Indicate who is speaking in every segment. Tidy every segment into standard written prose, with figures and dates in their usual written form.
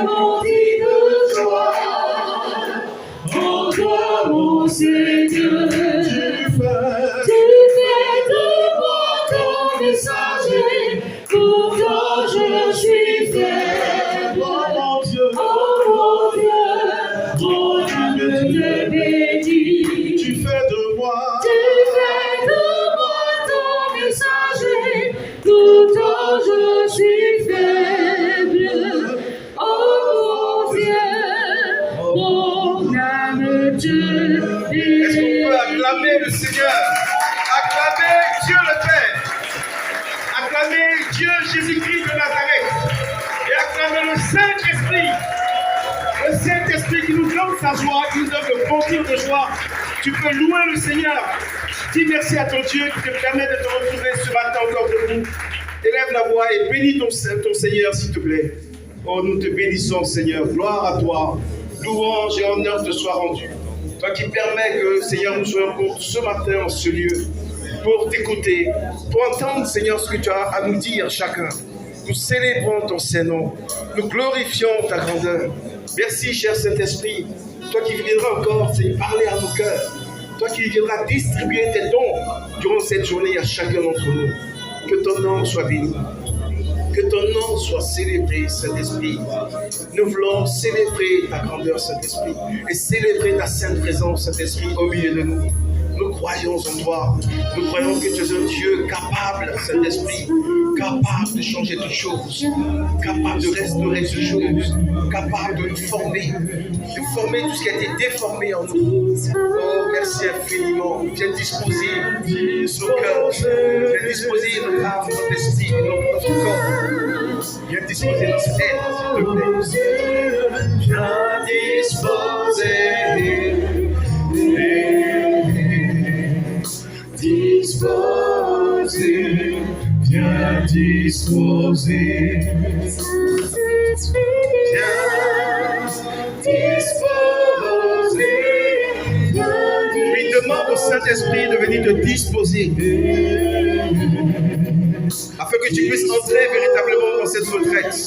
Speaker 1: bondit de joie. En toi, mon Seigneur, tu fais de moi ton messager. Pourtant, je suis faible. Oh mon Dieu, mon âme te bénit. Tu fais de moi ton messager. Pourtant, je suis faible. Oh mon Dieu, mon âme te bénit.
Speaker 2: Est-ce qu'on peut acclamer le Seigneur? Acclamer Dieu le Père. Acclamer Dieu Jésus-Christ de Nazareth. Et acclamer le Saint-Esprit. Le Saint-Esprit qui nous donne sa joie, qui nous donne le bondir de joie. Tu peux louer le Seigneur. Dis merci à ton Dieu qui te permet de te retrouver ce matin encore debout. Élève la voix et bénis ton Seigneur, s'il te plaît. Oh, nous te bénissons, Seigneur. Gloire à toi. Louange et honneur te soient rendus. Toi qui permets que, Seigneur, nous soyons ce matin en ce lieu pour t'écouter, pour entendre, Seigneur, ce que tu as à nous dire chacun. Nous célébrons ton Saint-Nom. Nous glorifions ta grandeur. Merci, cher Saint-Esprit. Toi qui viendras encore, Seigneur, parler à nos cœurs. Toi qui viendras distribuer tes dons durant cette journée à chacun d'entre nous. Que ton nom soit béni. Que ton nom soit célébré, Saint-Esprit. Nous voulons célébrer ta grandeur, Saint-Esprit, et célébrer ta sainte présence, Saint-Esprit, au milieu de nous. Nous croyons en toi. Nous croyons que tu es un Dieu capable, Saint-Esprit, capable de changer toutes choses, capable de restaurer toutes choses, capable de nous former, tout ce qui a été déformé en nous. Oh, merci infiniment. Viens disposer nos cœurs, viens disposer notre âme, notre esprit, notre corps. Viens disposer notre être, s'il te plaît. Viens disposer. Disposer, viens disposer, viens disposer. Oui, demande au Saint-Esprit de venir te disposer, afin que tu puisses entrer véritablement dans cette retraite.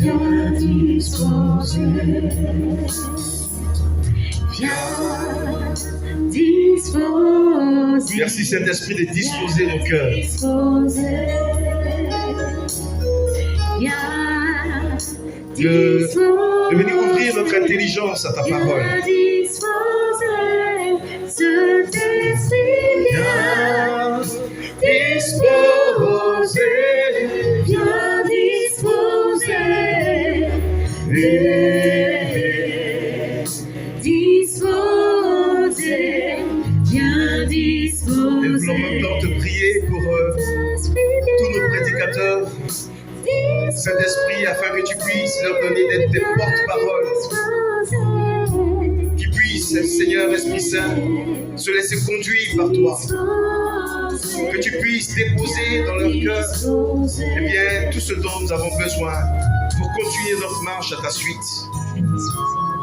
Speaker 2: Viens disposer, viens disposer. Merci Saint-Esprit de disposer nos cœurs. De venir ouvrir notre intelligence à ta parole. Viens disposer. Viens disposer. Et nous voulons maintenant te prier pour tous nos prédicateurs, Saint-Esprit, afin que tu puisses leur donner d'être des porte-paroles, qui puissent, Seigneur Esprit Saint, se laisser conduire par toi, que tu puisses déposer dans leur cœur tout ce dont nous avons besoin pour continuer notre marche à ta suite.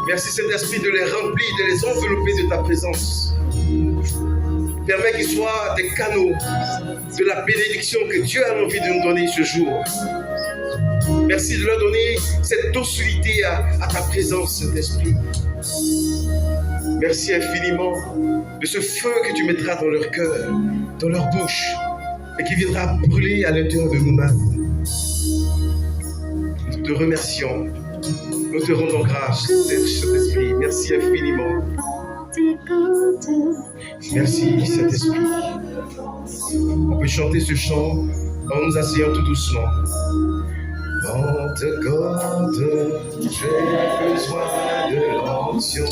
Speaker 2: Merci Saint-Esprit de les remplir, de les envelopper de ta présence. Permets qu'ils soient des canaux de la bénédiction que Dieu a envie de nous donner ce jour. Merci de leur donner cette docilité à ta présence, Saint-Esprit. Merci infiniment de ce feu que tu mettras dans leur cœur, dans leur bouche, et qui viendra brûler à l'intérieur de nous-mêmes. Nous te remercions. Nous te rendons grâce, Saint-Esprit. Merci infiniment. Merci, Saint-Esprit. On peut chanter ce chant en nous asseyant tout doucement. Pentecôte, j'ai besoin de l'onction.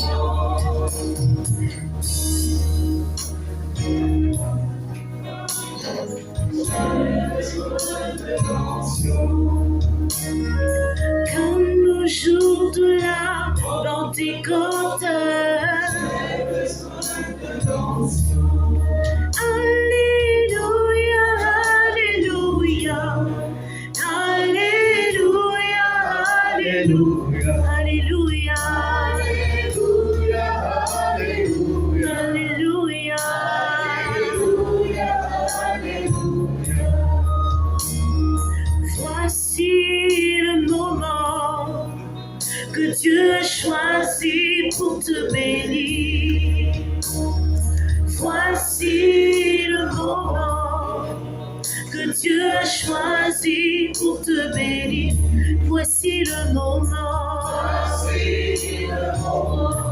Speaker 1: Comme le jour de la Pentecôte. Alléluia, Alléluia, Alléluia, Alléluia, Alléluia, Alléluia, Alléluia, Alléluia. Voici le moment choisi pour te bénir. Voici le moment que Dieu a choisi pour te bénir. Voici le moment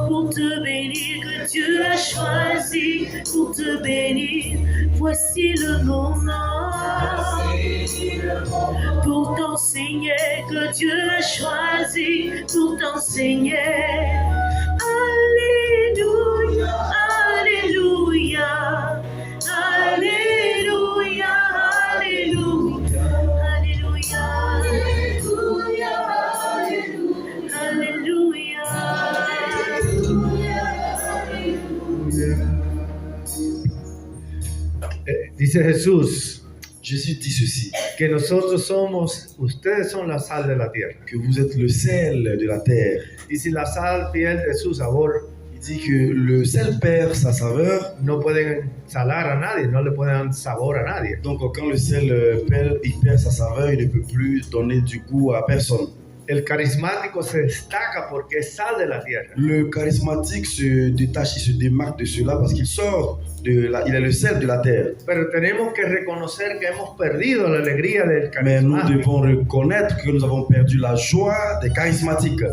Speaker 1: pour te bénir, que Dieu a choisi pour te bénir. Voici le moment pour t'enseigner, que Dieu a choisi pour t'enseigner. Alléluia, Alléluia, Alléluia, Alléluia, Alléluia, Alléluia,
Speaker 2: Dice Jesús
Speaker 3: Jésus dit ceci,
Speaker 2: que ustedes son la sal de la tierra.
Speaker 3: que vous êtes le sel de la terre.
Speaker 2: Y si la sal pierde su sabor,
Speaker 3: Il dit que le sel perd sa saveur.
Speaker 2: no pueden salar a nadie, no le pueden dar sabor a nadie.
Speaker 3: Donc quand le sel perd sa saveur, il ne peut plus donner du goût à personne.
Speaker 2: El carismático se destaca porque es sal de la tierra.
Speaker 3: Le charismatique se détache, il se démarque de cela parce qu'il sort il est le sel de la terre.
Speaker 2: Pero tenemos que reconocer que hemos perdido la alegría del
Speaker 3: Mais nous
Speaker 2: carismático.
Speaker 3: devons reconnaître que nous avons perdu la joie des charismatiques.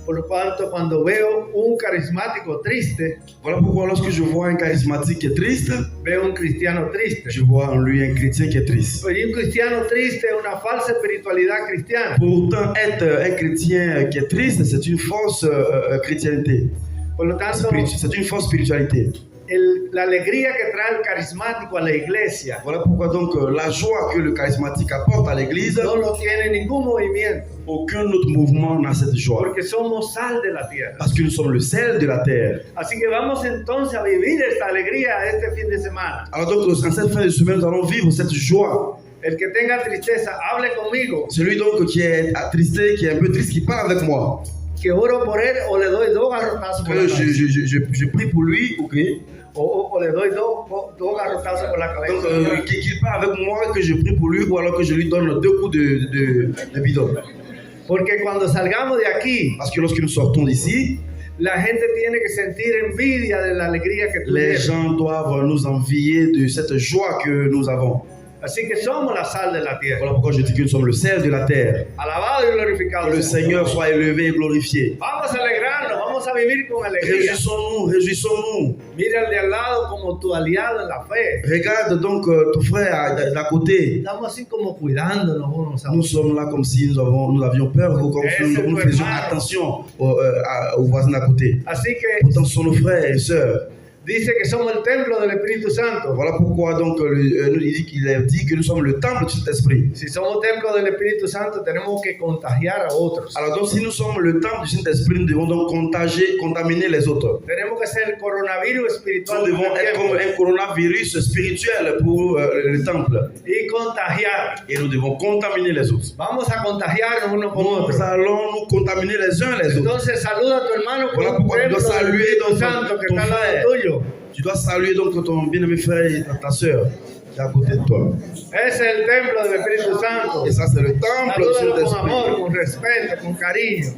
Speaker 2: Por lo tanto, cuando veo un carismático triste,
Speaker 3: Voilà pourquoi lorsque je vois un charismatique qui est triste,
Speaker 2: veo un cristiano triste.
Speaker 3: je vois en lui un chrétien qui est triste.
Speaker 2: Y un cristiano triste es una falsa espiritualidad cristiana.
Speaker 3: Pourtant, être un chrétien qui est triste, c'est une fausse chrétienté.
Speaker 2: Por lo tanto,
Speaker 3: C'est une fausse spiritualité.
Speaker 2: la alegría que trae el carismático a la iglesia
Speaker 3: Voilà pourquoi donc la joie que le charismatique apporte à l'église,
Speaker 2: no lo tiene ningún movimiento,
Speaker 3: aucun autre mouvement n'a cette joie.
Speaker 2: porque somos sal de la tierra.
Speaker 3: Parce que nous sommes le sel de la terre.
Speaker 2: Así que vamos entonces a vivir esta alegría este fin de semana.
Speaker 3: Alors donc, en cette fin de semaine, nous allons vivre cette joie.
Speaker 2: El que tenga tristeza, hable conmigo,
Speaker 3: Celui donc qui est attristé, qui est un peu triste, qui parle avec moi.
Speaker 2: que oro por él o le doy dos garrotazos por la
Speaker 3: Que
Speaker 2: cabeza.
Speaker 3: je prie pour lui, ok.
Speaker 2: O le doy dos garrotazos por la
Speaker 3: Donc,
Speaker 2: cabeza.
Speaker 3: qu'il parle avec moi, que je prie pour lui, ou alors que je lui donne 2 coups de bidon.
Speaker 2: Porque cuando salgamos de aquí,
Speaker 3: Parce que lorsque nous sortons d'ici,
Speaker 2: la gente tiene que sentir envidia de la alegría que tú
Speaker 3: les
Speaker 2: tienes.
Speaker 3: gens doivent nous envier de cette joie que nous avons.
Speaker 2: Así que somos la sal de la tierra.
Speaker 3: Voilà pourquoi je dis que nous sommes le sel de la terre.
Speaker 2: Alabado y glorificado.
Speaker 3: Que le
Speaker 2: sea.
Speaker 3: Seigneur soit élevé et glorifié.
Speaker 2: Vamos a alegrarnos, vamos a vivir con alegría.
Speaker 3: Réjouissons-nous, réjouissons-nous.
Speaker 2: Mira al de al lado como tu aliado en la fe.
Speaker 3: Regarde donc ton frère d'à côté.
Speaker 2: Estamos así como cuidándonos unos a
Speaker 3: Nous
Speaker 2: otros.
Speaker 3: sommes là comme si nous avions peur, ou comme si nous faisions attention aux voisins d'à côté.
Speaker 2: Así que
Speaker 3: Pourtant, ce sont nos frères et sœurs.
Speaker 2: dice que somos el templo del Espíritu Santo.
Speaker 3: Voilà pourquoi donc il a dit que nous sommes le temple du Saint-Esprit.
Speaker 2: Si somos templo del Espíritu Santo, tenemos que contagiar a otros.
Speaker 3: Alors donc si nous sommes le temple du Saint-Esprit, nous devons donc contaminer les autres.
Speaker 2: Tenemos que ser el coronavirus espiritual
Speaker 3: Nous
Speaker 2: del
Speaker 3: devons être
Speaker 2: tiempo
Speaker 3: comme un coronavirus spirituel pour le temple.
Speaker 2: y contagiar.
Speaker 3: Et nous devons contaminer les autres.
Speaker 2: Vamos a contagiarnos unos con
Speaker 3: Nous
Speaker 2: otros.
Speaker 3: allons nous contaminer les uns les autres.
Speaker 2: Entonces saluda a tu hermano con
Speaker 3: Voilà
Speaker 2: un
Speaker 3: pourquoi tu
Speaker 2: templo
Speaker 3: dois
Speaker 2: del
Speaker 3: saluer
Speaker 2: Espíritu
Speaker 3: donc
Speaker 2: Santo que
Speaker 3: ton
Speaker 2: está al
Speaker 3: frère.
Speaker 2: lado tuyo.
Speaker 3: Tu dois saluer donc ton bien-aimé frère et ta sœur qui est à côté de toi.
Speaker 2: Ese es el templo del Espíritu Santo.
Speaker 3: Et ça, c'est le temple du
Speaker 2: Salúdalo con
Speaker 3: Saint-Esprit.
Speaker 2: amor, con respeto, con cariño.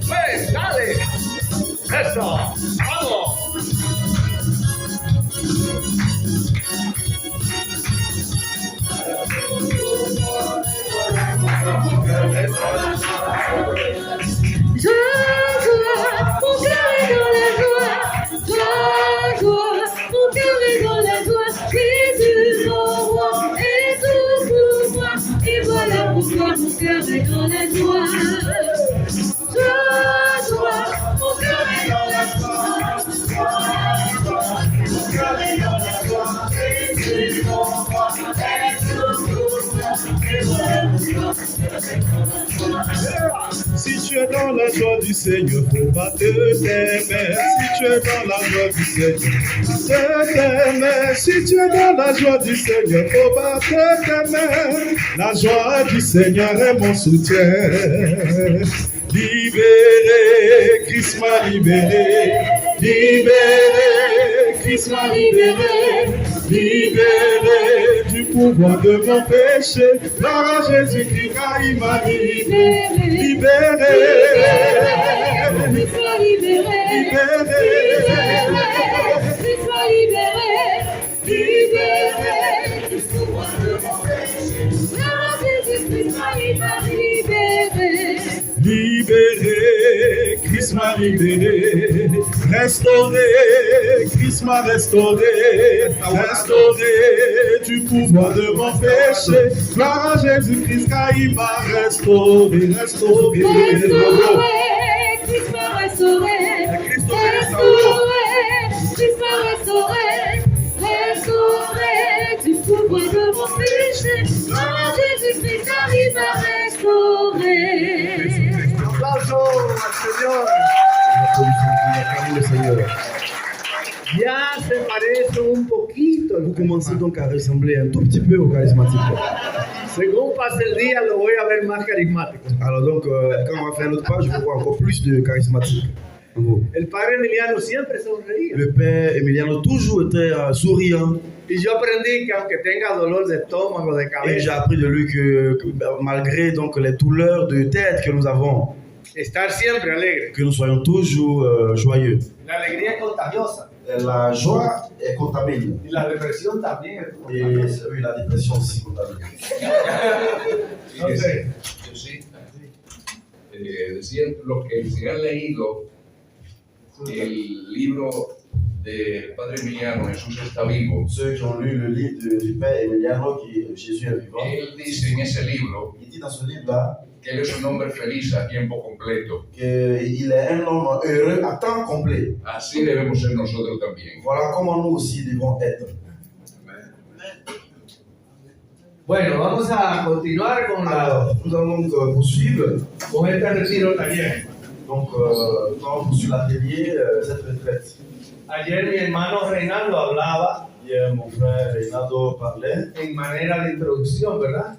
Speaker 2: Pues, dale. Eso. Vamos.
Speaker 1: Joie, mon cœur est dans la joie. Joie, mon cœur est dans la joie. Jésus, mon roi, est tout pour moi. Et voilà pourquoi mon cœur est dans la joie. Joie, mon cœur est dans la joie. Mon cœur est dans la joie. Jésus, mon roi, est tout pour moi. Et voilà pourquoi mon cœur est dans la joie.
Speaker 4: Si tu es dans la joie du Seigneur, faut battre tes mains. Si tu es dans la joie du Seigneur, c'est tes mains. Si tu es dans la joie du Seigneur, faut battre tes mains. La joie du Seigneur est mon soutien. Libéré, Christ m'a libéré, libéré, Christ m'a libéré, libéré du pouvoir de mon péché. Gloire à Jésus-Christ, car il m'a libéré, libéré,
Speaker 1: Christ m'a libéré, Christ m'a libéré, libéré du pouvoir de mon péché. Gloire à Jésus-Christ, il m'a libéré.
Speaker 4: libéré, Christ m'a libéré, restauré, Christ m'a restauré, restauré du pouvoir de mon péché. Gloire à Jésus-Christ, car il m'a restauré, restauré.
Speaker 1: Restauré, Christ m'a restauré, restauré, Christ m'a restauré, restauré du pouvoir de mon péché. Gloire à Jésus-Christ, car il m'a restauré.
Speaker 5: Aplauso al Señor.
Speaker 3: Acclamons le Seigneur.
Speaker 5: Ya se parece un poquito.
Speaker 3: Vous commencez donc à ressembler un tout petit peu au charismatique.
Speaker 5: Según pase el día, lo voy a ver más carismático.
Speaker 3: Alors donc, quand on va faire notre page, je vais voir encore plus de charismatique. En gros.
Speaker 5: El padre Emiliano siempre sonreía.
Speaker 3: Le père Emiliano toujours était souriant.
Speaker 5: Y yo aprendí que aunque tenga dolor de estómago, de
Speaker 3: Et j'ai
Speaker 5: cabeza,
Speaker 3: appris de lui que malgré donc les douleurs de tête que nous avons,
Speaker 5: estar siempre alegre.
Speaker 3: que nous soyons toujours joyeux.
Speaker 5: La alegría es contagiosa.
Speaker 3: La joie est contaminée.
Speaker 5: Y la depresión también es
Speaker 3: Et
Speaker 5: contagiosa.
Speaker 3: oui, la dépression aussi contaminée.
Speaker 5: Entonces,
Speaker 6: Sí. Decían los que se han leído el libro del Padre Emiliano, Jesús está vivo.
Speaker 3: Ceux qui ont lu le livre du père Emiliano, qui est Jésus est vivant,
Speaker 6: Él dice en ese libro
Speaker 3: il dit dans ce livre-là
Speaker 6: que él es un hombre feliz a tiempo completo.
Speaker 3: qu'il est un homme heureux à temps complet.
Speaker 6: Así debemos ser nosotros también.
Speaker 3: Voilà comment nous aussi devons être.
Speaker 5: bueno, vamos a continuar con,
Speaker 3: Alors, nous allons donc poursuivre.
Speaker 5: con este retiro taller.
Speaker 3: Donc, nous allons poursuivre l'atelier, cette retraite.
Speaker 5: Ayer mi hermano Reinaldo hablaba
Speaker 3: Hier, mon frère Reynaldo parlait.
Speaker 5: en manera de introducción, ¿verdad?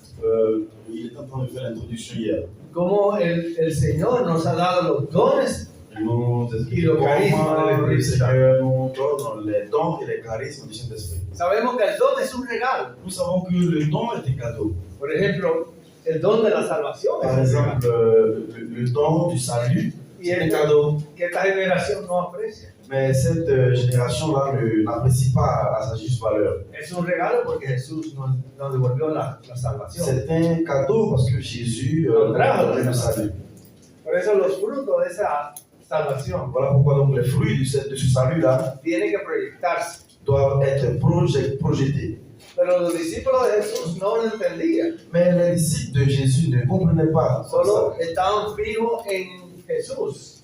Speaker 3: Il est en train de faire l'introduction hier.
Speaker 5: Cómo el Señor nos ha dado los dones
Speaker 3: Il nous explique
Speaker 5: Y le charisme
Speaker 3: comment
Speaker 5: de
Speaker 3: le
Speaker 5: l'Esprit
Speaker 3: Seigneur nous donne les dons et les charismes du Saint-Esprit.
Speaker 5: Sabemos que el don es un regalo.
Speaker 3: Nous savons que le don est un cadeau.
Speaker 5: Por ejemplo, el don de la salvación es
Speaker 3: Par
Speaker 5: un regalo.
Speaker 3: exemple, le don du salut,
Speaker 5: Y
Speaker 3: c'est un
Speaker 5: el
Speaker 3: cadeau.
Speaker 5: que esta generación no aprecia.
Speaker 3: Mais cette génération-là n'apprécie pas à sa juste valeur.
Speaker 5: Es un regalo porque Jesús nos devolvió la salvación.
Speaker 3: C'est un cadeau parce que Jésus nous a donné le salut.
Speaker 5: Por eso los frutos de esa salvación
Speaker 3: Voilà pourquoi donc les fruits de ce salut-là
Speaker 5: tienen que proyectarse.
Speaker 3: doivent être projetés.
Speaker 5: Pero los discípulos de Jesús no lo entendían.
Speaker 3: Mais les disciples de Jésus ne comprenaient pas
Speaker 5: Solo
Speaker 3: ça.
Speaker 5: estaban fijos en Jesús.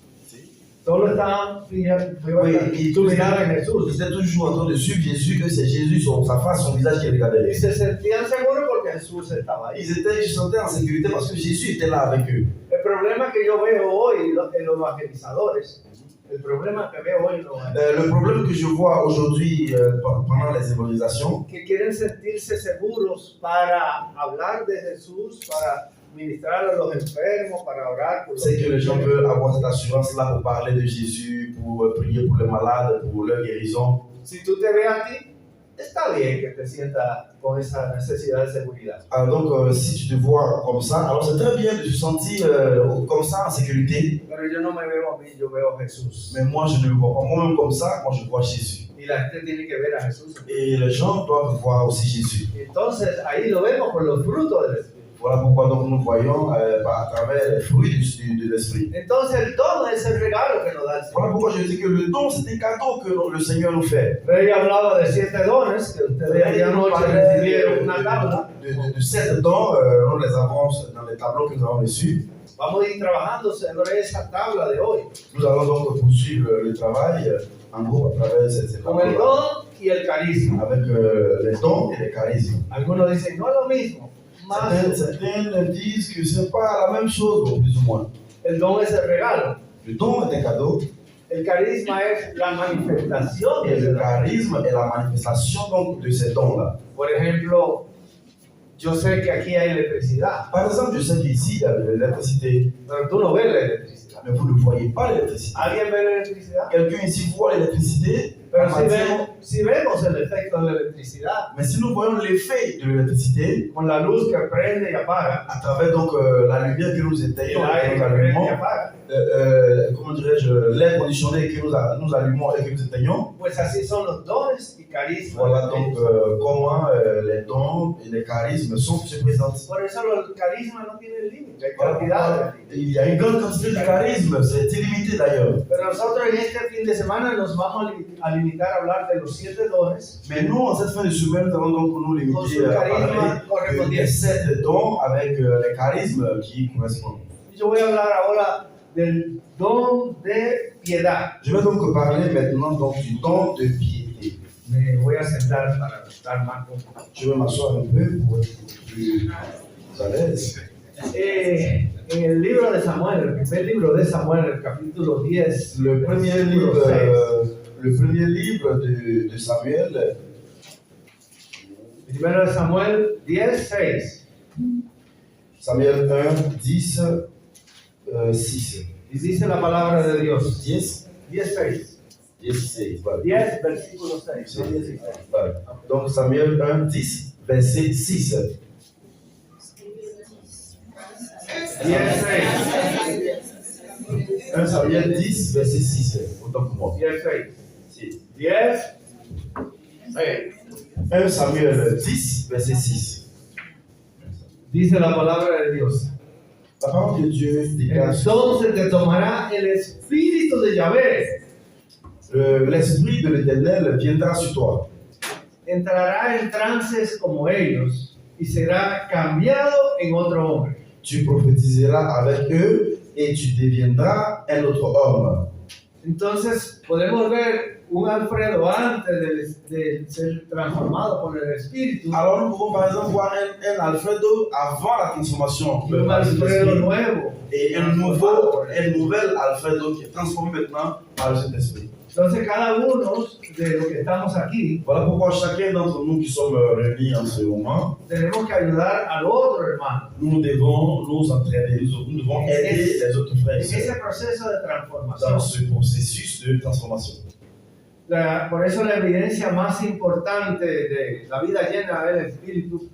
Speaker 5: Solo estaban fijados
Speaker 3: Oui, ils
Speaker 5: en Jesús.
Speaker 3: étaient toujours en train de suivre Jésus, que c'est Jésus, sa face, son visage qui regardait.
Speaker 5: Y se sentían seguros porque Jesús estaba ahí.
Speaker 3: Ils se sentaient en sécurité parce que Jésus était là avec eux.
Speaker 5: El problema que yo veo hoy en los evangelizadores, el problema que veo hoy en los evangelizadores,
Speaker 3: Le problème que je vois aujourd'hui pendant les évangélisations,
Speaker 5: que quieren sentirse seguros para hablar de Jesús, para ministrar a los enfermos, para orar por los
Speaker 3: c'est que les gens
Speaker 5: enfermos.
Speaker 3: veulent avoir cette assurance-là pour parler de Jésus, pour prier pour les malades, pour leur guérison.
Speaker 5: Si tú te ves a ti, está bien que te sientas con esa necesidad de seguridad.
Speaker 3: Alors donc, si tu te vois comme ça, alors c'est très bien de se sentir comme ça, en sécurité.
Speaker 5: Pero yo no me veo a mí, yo veo a Jesús.
Speaker 3: Mais moi, je ne le vois pas moi-même comme ça, moi je vois Jésus.
Speaker 5: Y la gente tiene que ver a Jesús.
Speaker 3: Et les gens doivent voir aussi Jésus.
Speaker 5: Entonces ahí lo vemos por los frutos del Espíritu.
Speaker 3: Voilà pourquoi donc nous voyons à travers les fruits de l'Esprit.
Speaker 5: Entonces el don es el regalo que nos da el Señor.
Speaker 3: Voilà pourquoi je dis que le don, c'est un cadeau que le Seigneur nous fait.
Speaker 5: Rey hablaba de 7 dones que ustedes ayer anoche recibieron una tabla.
Speaker 3: De 7 dons, nous les avons dans les tableaux que nous avons reçus.
Speaker 5: Vamos a ir trabajando sobre esa tabla de hoy.
Speaker 3: Nous allons donc poursuivre le travail en gros à travers ces
Speaker 5: Con el
Speaker 3: tableaux
Speaker 5: don y el carisma.
Speaker 3: avec les dons et les charismes.
Speaker 5: Algunos dicen, no es lo mismo. Más
Speaker 3: Certains disent que ce n'est pas la même chose, bon, plus ou moins.
Speaker 5: el don es el regalo.
Speaker 3: Le don est un cadeau
Speaker 5: El carisma es la manifestación de
Speaker 3: et
Speaker 5: ese
Speaker 3: le
Speaker 5: don.
Speaker 3: charisme est la manifestation donc, de ces dons-là.
Speaker 5: Por ejemplo, yo sé que aquí hay electricidad,
Speaker 3: Par exemple, je sais qu'ici, il y a de l'électricité,
Speaker 5: pero tú no ves la electricidad.
Speaker 3: Mais vous ne voyez pas l'électricité.
Speaker 5: ¿Alguien ve la electricidad?
Speaker 3: Quelqu'un ici voit l'électricité,
Speaker 5: Pero
Speaker 3: matin,
Speaker 5: si vemos el efecto de la electricidad,
Speaker 3: mais si nous voyons l'effet de l'électricité,
Speaker 5: con la luz que prende y apaga,
Speaker 3: à travers donc la lumière que nous
Speaker 5: el
Speaker 3: éteignons,
Speaker 5: aire
Speaker 3: que nous
Speaker 5: que prende y
Speaker 3: allumons,
Speaker 5: apaga,
Speaker 3: comment dirais-je, l'air conditionné que nous allumons et que nous éteignons,
Speaker 5: pues así son los dones y carismas.
Speaker 3: voilà donc comment les dons et les charismes se présentent.
Speaker 5: Por eso el carisma no tiene límite, hay
Speaker 3: Voilà
Speaker 5: cantidad.
Speaker 3: pourquoi il y a une grande quantité de charismes, c'est illimité d'ailleurs.
Speaker 5: Pero nosotros en este fin de semana nos vamos a limitar a hablar de los 7 dones
Speaker 3: Mais nous, en cette fin de semaine, nous allons donc nous limiter à parler des 7 dons avec les charismes qui correspondent.
Speaker 5: Yo voy a hablar ahora del don de piedad.
Speaker 3: Je vais donc parler maintenant donc, du don de piété.
Speaker 5: Me voy a sentar para estar más cómodo.
Speaker 3: Je vais m'asseoir un peu pour être plus à l'aise.
Speaker 5: En el libro de Samuel, el primer libro de Samuel, el capítulo 10,
Speaker 3: Le premier
Speaker 5: versículo
Speaker 3: livre de Samuel,
Speaker 5: Primero de Samuel 10, 6.
Speaker 3: Samuel 1, 10, 6.
Speaker 5: Y dice la palabra de Dios.
Speaker 3: 10,
Speaker 5: 10, 6.
Speaker 3: 16. Voilà.
Speaker 5: 10, versículo 6. No 16.
Speaker 3: Voilà. Donc Samuel 1, 10, verset 6.
Speaker 5: 10, 6.
Speaker 3: 1 Samuel 10, verset 6. Autant pour moi.
Speaker 5: 10, 6. 10, 6.
Speaker 3: 1 Samuel 10, verset 6.
Speaker 5: Dice la palabra de Dios.
Speaker 3: La parole de Dieu déclare
Speaker 5: Entonces te tomará el espíritu de Yahvé.
Speaker 3: l'esprit de l'Éternel viendra sur toi.
Speaker 5: Entrará en trances como ellos y será cambiado en otro hombre.
Speaker 3: Tu prophétiseras avec eux et tu deviendras un autre homme.
Speaker 5: Entonces podemos ver un Alfredo antes de ser transformado por el Espíritu
Speaker 3: Alors nous pouvons par exemple voir un Alfredo avant la transformation
Speaker 5: y un
Speaker 3: par
Speaker 5: Alfredo
Speaker 3: l'Esprit
Speaker 5: nuevo.
Speaker 3: et un nouvel Alfredo qui est transformé maintenant par le Saint-Esprit.
Speaker 5: Entonces cada uno de los que estamos aquí
Speaker 3: Voilà pourquoi chacun d'entre nous qui sommes réunis en ce moment,
Speaker 5: tenemos que ayudar al otro hermano
Speaker 3: nous devons nous entraîner, nous devons aider les autres frères
Speaker 5: en
Speaker 3: et
Speaker 5: ese
Speaker 3: sœurs
Speaker 5: proceso de
Speaker 3: dans
Speaker 5: transformación.
Speaker 3: ce processus de transformation.
Speaker 5: Por eso la evidencia más importante de la vida llena del Espíritu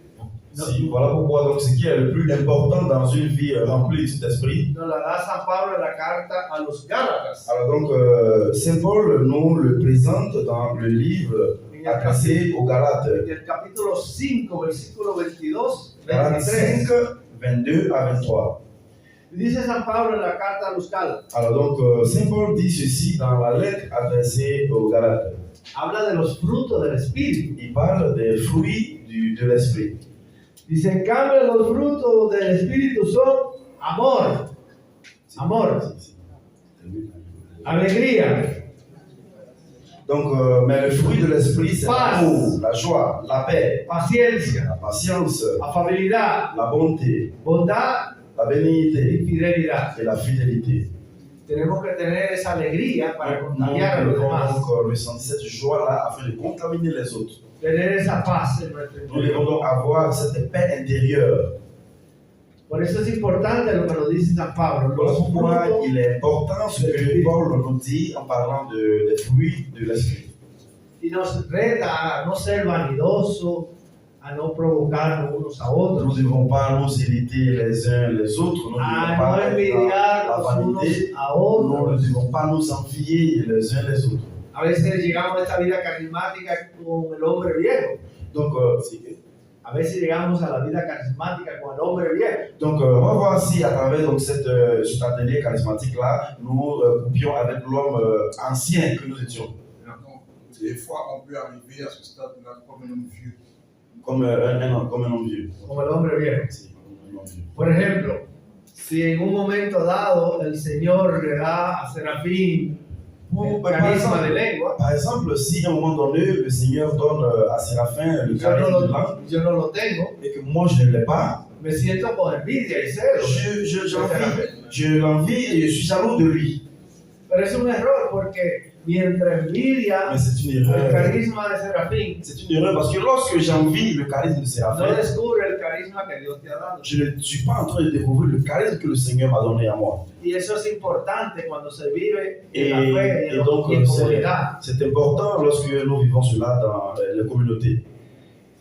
Speaker 3: Si, voilà pourquoi donc ce qui est le plus important dans une vie remplie de cet esprit.
Speaker 5: nos la da San Pablo en la carta a los Gálatas.
Speaker 3: Alors donc Saint Paul nous le présente dans le livre adressé aux Galates.
Speaker 5: En el capítulo 5, versículo 22,
Speaker 3: Galates 5,
Speaker 5: 23.
Speaker 3: 22 à 23.
Speaker 5: Dice San Pablo en la carta a los Gálatas,
Speaker 3: Alors donc Saint Paul dit ceci dans la lettre adressée aux Galates.
Speaker 5: habla de los frutos del Espíritu.
Speaker 3: Il parle des fruits de l'esprit.
Speaker 5: Dice, en cambio, los frutos del Espíritu son amor, alegría,
Speaker 3: Donc, mais le fruit de l'esprit, c'est
Speaker 5: Paz.
Speaker 3: l'amour, la joie, la paix,
Speaker 5: paciencia,
Speaker 3: la patience,
Speaker 5: afabilidad,
Speaker 3: la bonté,
Speaker 5: bondad
Speaker 3: la
Speaker 5: y
Speaker 3: bénignité
Speaker 5: fidelidad.
Speaker 3: et la fidélité.
Speaker 5: Tenemos que tener esa alegría para
Speaker 3: Nous
Speaker 5: contagiar a los
Speaker 3: devons
Speaker 5: demás,
Speaker 3: donc ressentir cette joie-là afin de contaminer les autres.
Speaker 5: tener esa paz en nuestro
Speaker 3: Nous devons
Speaker 5: interior.
Speaker 3: donc avoir cette paix intérieure.
Speaker 5: Por eso es importante lo que nos dice San Pablo.
Speaker 3: Voilà
Speaker 5: Los
Speaker 3: pourquoi
Speaker 5: frutos,
Speaker 3: il est important ce que Paul nous dit en parlant des fruits de l'esprit.
Speaker 5: y nos reta a no ser vanidoso, a no provocarnos unos a
Speaker 3: Nous
Speaker 5: otros,
Speaker 3: ne devons pas nous irriter les uns les autres. Nous ne
Speaker 5: a
Speaker 3: devons
Speaker 5: no
Speaker 3: pas être dans
Speaker 5: envidiar
Speaker 3: la
Speaker 5: los unos
Speaker 3: vanité.
Speaker 5: a
Speaker 3: Nous ne
Speaker 5: otros.
Speaker 3: devons pas nous envier les uns les autres.
Speaker 5: A veces llegamos a esta vida carismática con el hombre viejo.
Speaker 3: Donc,
Speaker 5: A veces llegamos a la vida carismática con el hombre viejo.
Speaker 3: on va voir si à travers donc, cet atelier charismatique-là, nous coupions avec l'homme ancien que nous étions,
Speaker 7: Des fois, on peut arriver à ce stade-là comme un homme vieux.
Speaker 3: comme un homme vieux.
Speaker 5: Como el hombre viejo.
Speaker 3: Si, un homme vieux.
Speaker 5: Por ejemplo, si en un momento dado el Señor le da a Serafín el carisma de lengua,
Speaker 3: Par exemple, si à un moment donné, le Seigneur donne à Séraphin le charisme de langue
Speaker 5: yo no lo tengo,
Speaker 3: et que moi je ne l'ai pas,
Speaker 5: me siento con envidia y celos.
Speaker 3: je l'envie et je suis jaloux de lui.
Speaker 5: Pero es un error porque mientras envidia
Speaker 3: Mais c'est une
Speaker 5: el
Speaker 3: erreur.
Speaker 5: carisma de Serafín,
Speaker 3: C'est une erreur parce que lorsque j'envie le charisme de
Speaker 5: no
Speaker 3: Séraphin,
Speaker 5: descubre el carisma que Dios te ha dado.
Speaker 3: je ne suis pas en train de découvrir le charisme que le Seigneur m'a donné à moi.
Speaker 5: Y eso es importante cuando se vive
Speaker 3: Et,
Speaker 5: en la fe
Speaker 3: et donc,
Speaker 5: y en comunidad.
Speaker 3: c'est important lorsque nous vivons cela dans la communauté.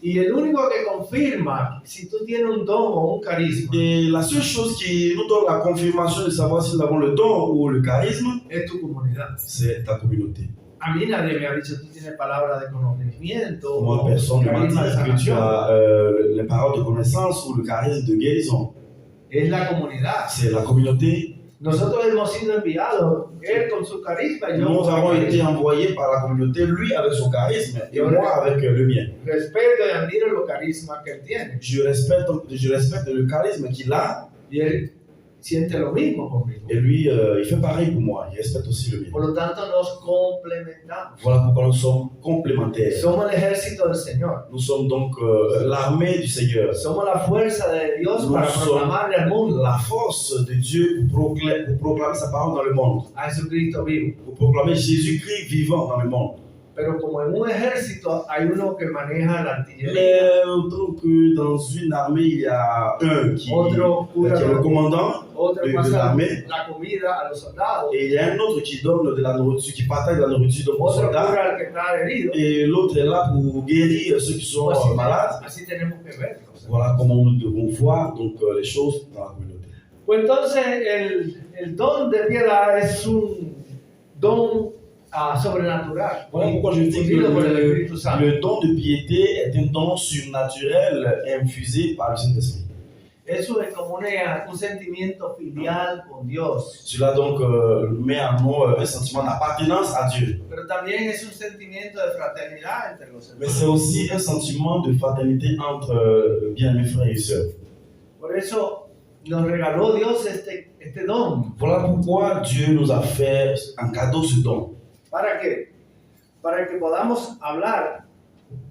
Speaker 5: Y el único que confirma si tú tienes un don o un carisma
Speaker 3: Et la seule chose qui nous donne la confirmation de savoir si nous avons le don ou le charisme,
Speaker 5: es tu comunidad.
Speaker 3: c'est ta communauté.
Speaker 5: A mí nadie me ha dicho tú tienes palabra de conocimiento
Speaker 3: Moi,
Speaker 5: o
Speaker 3: personne ne m'a dit
Speaker 5: carisma de
Speaker 3: que tu
Speaker 5: sanación.
Speaker 3: as les paroles de connaissance ou le charisme de guérison.
Speaker 5: Es la comunidad.
Speaker 3: C'est la communauté.
Speaker 5: Nosotros hemos sido enviados, él con su carisma y yo
Speaker 3: Nous
Speaker 5: con mi
Speaker 3: avons été
Speaker 5: carisma.
Speaker 3: envoyés par la communauté, lui avec son charisme et moi avec le mien.
Speaker 5: Respeto y admiro los carismas que él tiene.
Speaker 3: Je respecte le charisme qu'il a
Speaker 5: Y él siente lo mismo conmigo.
Speaker 3: et lui, il fait pareil pour moi. Il respecte aussi le mien.
Speaker 5: Por lo tanto, nos complementamos.
Speaker 3: Voilà pourquoi nous sommes complémentaires.
Speaker 5: Somos el ejército del Señor.
Speaker 3: Nous sommes donc l'armée du Seigneur.
Speaker 5: Somos la fuerza de Dios
Speaker 3: Nous
Speaker 5: para
Speaker 3: sommes
Speaker 5: proclamarle al mundo
Speaker 3: la force de Dieu pour proclamer sa parole dans le monde.
Speaker 5: a Jesucristo vivo.
Speaker 3: Pour proclamer Jésus-Christ vivant dans le monde.
Speaker 5: Pero como en un ejército hay uno que maneja la artillería,
Speaker 3: Mais autant que dans une armée, il y a un qui est le commandant
Speaker 5: otro
Speaker 3: de
Speaker 5: pasa
Speaker 3: l'armée
Speaker 5: la comida a los soldados,
Speaker 3: et il y a un autre qui donne de la nourriture, qui partage de la nourriture aux
Speaker 5: otro
Speaker 3: soldats
Speaker 5: cura al que está herido.
Speaker 3: et l'autre est là pour guérir ceux qui sont malades.
Speaker 5: Así tenemos que verlo.
Speaker 3: Voilà comment nous devons voir donc, les choses dans la communauté.
Speaker 5: Pues entonces el don de piedad es un don sobrenatural.
Speaker 3: Voilà pourquoi je dis que
Speaker 5: Infundido por el Espíritu Santo.
Speaker 3: le don de piété est un don surnaturel infusé par le Saint-Esprit.
Speaker 5: Eso es como un sentimiento filial con Dios,
Speaker 3: Cela donc met en nous un sentiment d'appartenance à Dieu.
Speaker 5: pero también es un sentimiento de fraternidad entre los
Speaker 3: Mais
Speaker 5: hermanos.
Speaker 3: c'est aussi un sentiment de fraternité entre bien-aimés frères et sœurs.
Speaker 5: Por eso nos regaló Dios este don.
Speaker 3: Voilà pourquoi Dieu nous a fait un cadeau ce don.
Speaker 5: ¿Para qué? Para que podamos hablar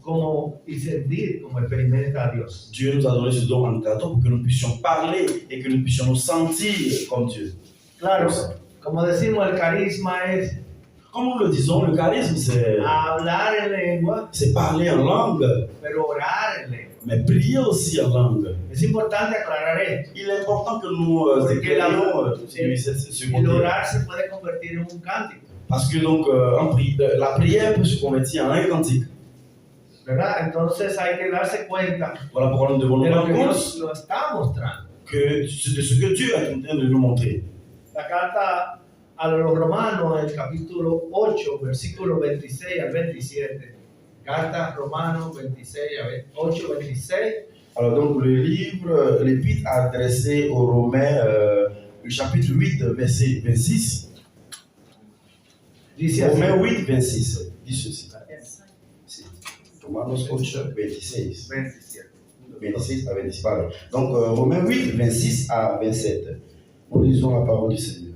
Speaker 5: como y sentir como experimenta Dios.
Speaker 3: Dieu nous a donné ce don en cadeau pour que nous puissions parler et que nous puissions nous sentir comme Dieu.
Speaker 5: Claro, como decimos, el carisma es
Speaker 3: Comme nous le disons, le charisme,
Speaker 5: hablar en lengua,
Speaker 3: c'est parler en langue,
Speaker 5: pero orar en lengua.
Speaker 3: mais prier aussi en langue.
Speaker 5: Es importante aclarar esto.
Speaker 3: Il est important que nous éclairions ce
Speaker 5: El
Speaker 3: côté.
Speaker 5: orar se puede convertir en un cántico,
Speaker 3: Parce que donc, la prière peut se convertir en un cantique.
Speaker 5: ¿verdad? Entonces hay que darse cuenta
Speaker 3: Voilà pourquoi nous devons nous
Speaker 5: de lo
Speaker 3: rendre
Speaker 5: que
Speaker 3: compte
Speaker 5: Dios lo está mostrando.
Speaker 3: de ce que Dieu est en train de nous montrer.
Speaker 5: La carta a los romanos, el capítulo 8, versículo 26 al 27. Carta Romanos 8, 26.
Speaker 3: Alors donc le livre, l'épître adressé aux Romains, le chapitre 8, verset 26.
Speaker 5: Dice así.
Speaker 3: Romains 8, 26. Dit ceci. Romanos 8, 26.
Speaker 5: 27.
Speaker 3: 26 à 26, pardon. Donc Romains 8, 26 à 27. Nous lisons la parole du Seigneur.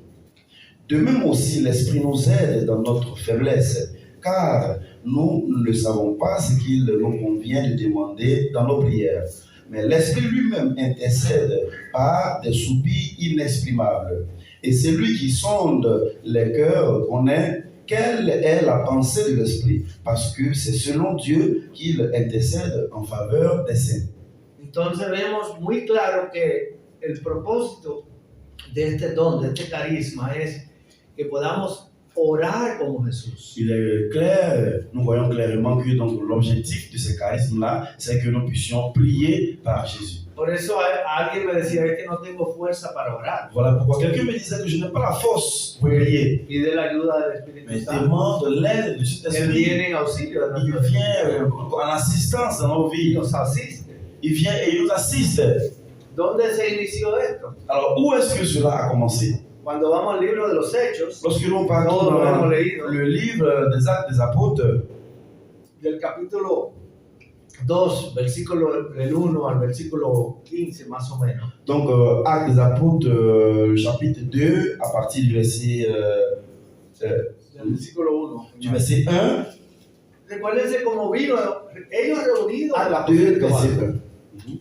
Speaker 3: De même aussi, l'Esprit nous aide dans notre faiblesse, car nous ne savons pas ce qu'il nous convient de demander dans nos prières. Mais l'Esprit lui-même intercède par des soupirs inexprimables. Et c'est lui qui sonde les cœurs connaît quelle est la pensée de l'Esprit, parce que c'est selon Dieu qu'il intercède en faveur des saints.
Speaker 5: Entonces vemos muy claro que el propósito de este don, de este carisma, es que podamos orar como Jesús.
Speaker 3: Il est clair, nous voyons clairement que donc, l'objectif de ce charisme-là, c'est que nous puissions prier par Jésus.
Speaker 5: Por eso alguien me decía, es que no tengo fuerza para orar.
Speaker 3: Voilà pourquoi quelqu'un me disait que je n'ai pas la force pour prier.
Speaker 5: Pide la ayuda del Espíritu
Speaker 3: Mais
Speaker 5: Santo.
Speaker 3: demande l'aide de
Speaker 5: Él
Speaker 3: Saint-Esprit.
Speaker 5: viene en auxilio de
Speaker 3: Il
Speaker 5: nuestras
Speaker 3: vient en assistance dans nos
Speaker 5: y
Speaker 3: vies.
Speaker 5: nos asiste.
Speaker 3: Il vient et il nous assiste.
Speaker 5: ¿Dónde se inició esto?
Speaker 3: Alors, où est-ce que cela a commencé?
Speaker 5: Cuando vamos al libro de los Hechos,
Speaker 3: Lorsque nous partons
Speaker 5: todos lo
Speaker 3: dans
Speaker 5: hemos leído,
Speaker 3: le livre des Actes des Apôtres,
Speaker 5: del capítulo 2, versículo del 1 al versículo 15 más o menos.
Speaker 3: donc Actes des Apôtres, le chapitre 2, à partir du verset,
Speaker 5: Del versículo 1.
Speaker 3: du verset 1
Speaker 5: Recuérdense cómo vino ellos reunidos en la
Speaker 3: à 2,
Speaker 5: aposento
Speaker 3: verset
Speaker 5: alto.
Speaker 3: 1.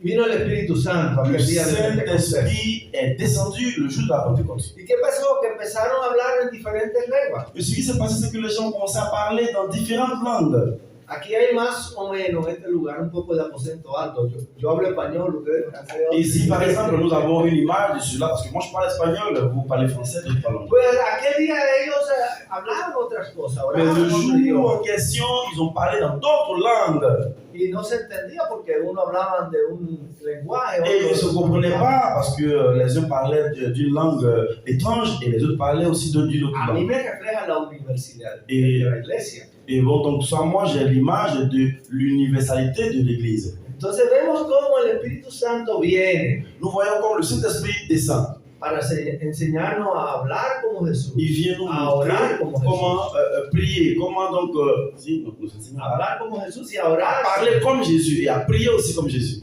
Speaker 5: Vino el Espíritu Santo
Speaker 3: Le
Speaker 5: aquel día de Pentecostés.
Speaker 3: Saint-Esprit est descendu le jour de la Pentecôte.
Speaker 5: ¿Y qué pasó? Que empezaron a hablar en diferentes lenguas.
Speaker 3: Et ce qui s'est passé, c'est que les gens ont commencé à parler dans différentes langues.
Speaker 5: Aquí hay más o menos en este lugar un poco de aposento alto. Yo hablo español, ustedes francés.
Speaker 3: Ici, par exemple, nous avons une image de cela, parce que moi je parle espagnol, vous parlez français, d'autres parlent anglais.
Speaker 5: Pues aquel día ellos hablaron otras cosas,
Speaker 3: Mais
Speaker 5: oraban
Speaker 3: le
Speaker 5: en otro
Speaker 3: jour
Speaker 5: idioma.
Speaker 3: en question, ils ont parlé dans d'autres langues.
Speaker 5: Y no se entendía porque uno hablaba de un lenguaje.
Speaker 3: Et ils ne
Speaker 5: otros
Speaker 3: se comprenaient pas parce que les uns parlaient d'une langue étrange et les autres parlaient aussi d'une autre
Speaker 5: A mí
Speaker 3: langue.
Speaker 5: me refleja la universalidad
Speaker 3: Y-
Speaker 5: de la iglesia.
Speaker 3: Et bon, donc ça, moi j'ai l'image de l'universalité de l'Église.
Speaker 5: Entonces vemos cómo el Espíritu Santo viene
Speaker 3: Nous voyons comme le Saint-Esprit descend.
Speaker 5: para enseñarnos a hablar como Jesús,
Speaker 3: Il vient nous
Speaker 5: a orar
Speaker 3: montrer
Speaker 5: como Jesús,
Speaker 3: comment prier, comment donc, si, donc nous enseignons
Speaker 5: a
Speaker 3: à
Speaker 5: hablar como Jesús y a orar.
Speaker 3: parler comme Jésus et à prier aussi comme Jésus.